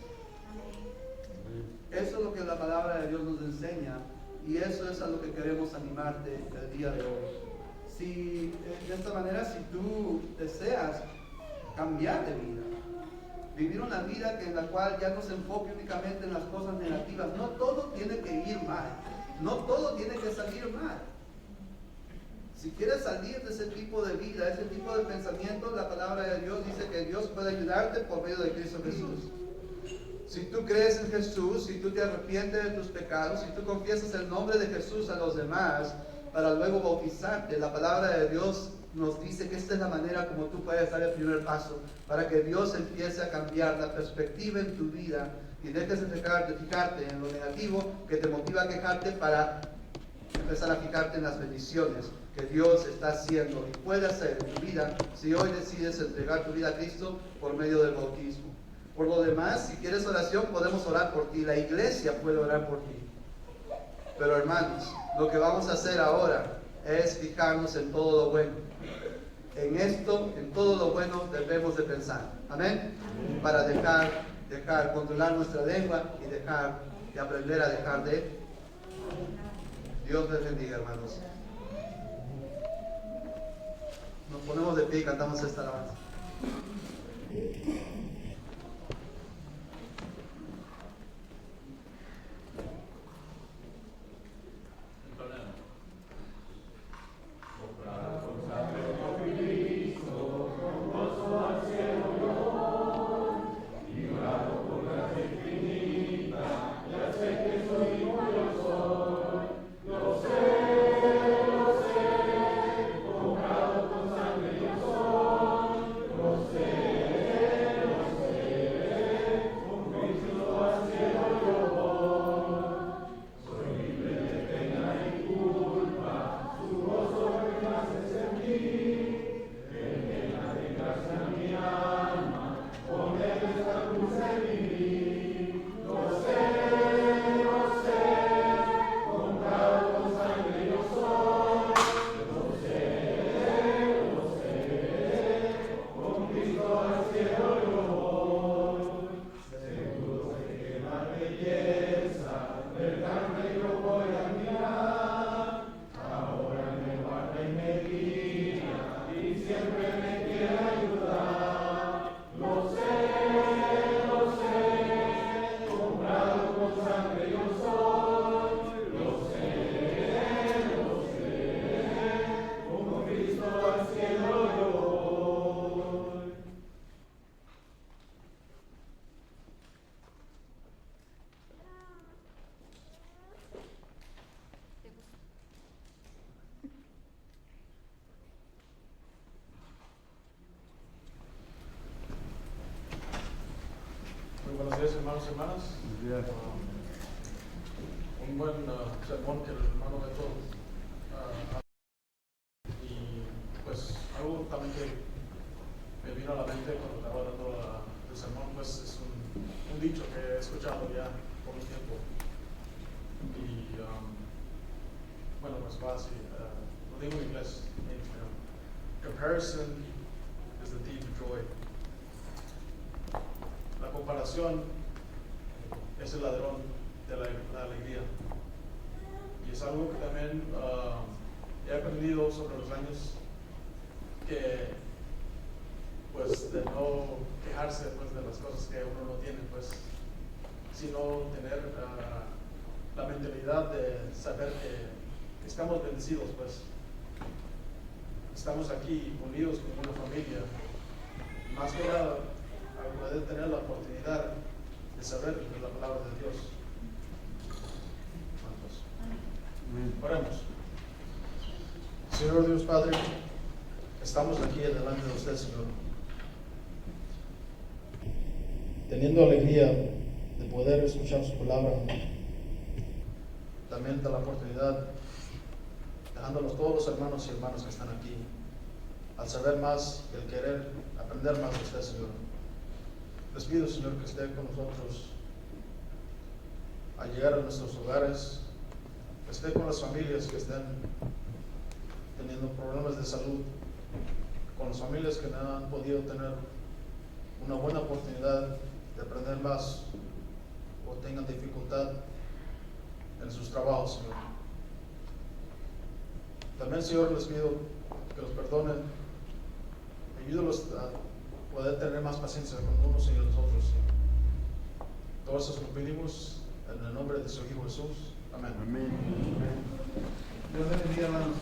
Eso es lo que la palabra de Dios nos enseña, y eso es a lo que queremos animarte el día de hoy. Si de esta manera, si tú deseas cambiar de vida, vivir una vida en la cual ya no se enfoque únicamente en las cosas negativas, no todo tiene que ir mal, no todo tiene que salir mal. Si quieres salir de ese tipo de vida, ese tipo de pensamiento, la palabra de Dios dice que Dios puede ayudarte por medio de Cristo Jesús. Si tú crees en Jesús, si tú te arrepientes de tus pecados, si tú confiesas el nombre de Jesús a los demás para luego bautizarte, la palabra de Dios nos dice que esta es la manera como tú puedes dar el primer paso para que Dios empiece a cambiar la perspectiva en tu vida y dejes de fijarte en lo negativo que te motiva a quejarte, para empezar a fijarte en las bendiciones que Dios está haciendo y puede hacer en tu vida si hoy decides entregar tu vida a Cristo por medio del bautismo. Por lo demás, si quieres oración, podemos orar por ti. La iglesia puede orar por ti. Pero hermanos, lo que vamos a hacer ahora es fijarnos en todo lo bueno. En esto, en todo lo bueno debemos de pensar. Amén. Para dejar controlar nuestra lengua y dejar de aprender a dejar de. Dios les bendiga, hermanos. Nos ponemos de pie y cantamos esta alabanza. Buenos días, hermanos y hermanas. Un buen sermón que el hermano Beto y pues algo también que me vino a la mente cuando estaba dando el sermón, pues es un dicho que he escuchado ya por un tiempo. Y bueno, pues va así, lo digo en inglés, en español. Comparison is the thief of joy. comparación es el ladrón de la alegría. Y es algo que también he aprendido sobre los años, que pues de no quejarse pues de las cosas que uno no tiene, pues, sino tener la mentalidad de saber que estamos bendecidos, pues estamos aquí unidos como una familia. Más que nada, a poder tener la oportunidad de saber de la palabra de Dios. Oremos. Señor Dios Padre, estamos aquí delante de usted, Señor, teniendo alegría de poder escuchar su palabra. También da la oportunidad, dejándonos todos los hermanos y hermanas que están aquí, al saber más, el querer aprender más de usted, Señor. Les pido, Señor, que esté con nosotros al llegar a nuestros hogares, que esté con las familias que estén teniendo problemas de salud, con las familias que no han podido tener una buena oportunidad de aprender más o tengan dificultad en sus trabajos, Señor. También, Señor, les pido que los perdonen, ayúdalos a poder tener más paciencia con unos y los otros, Señor. Todo eso lo pedimos en el nombre de su Hijo Jesús. Amén. Dios les bendiga, hermanos.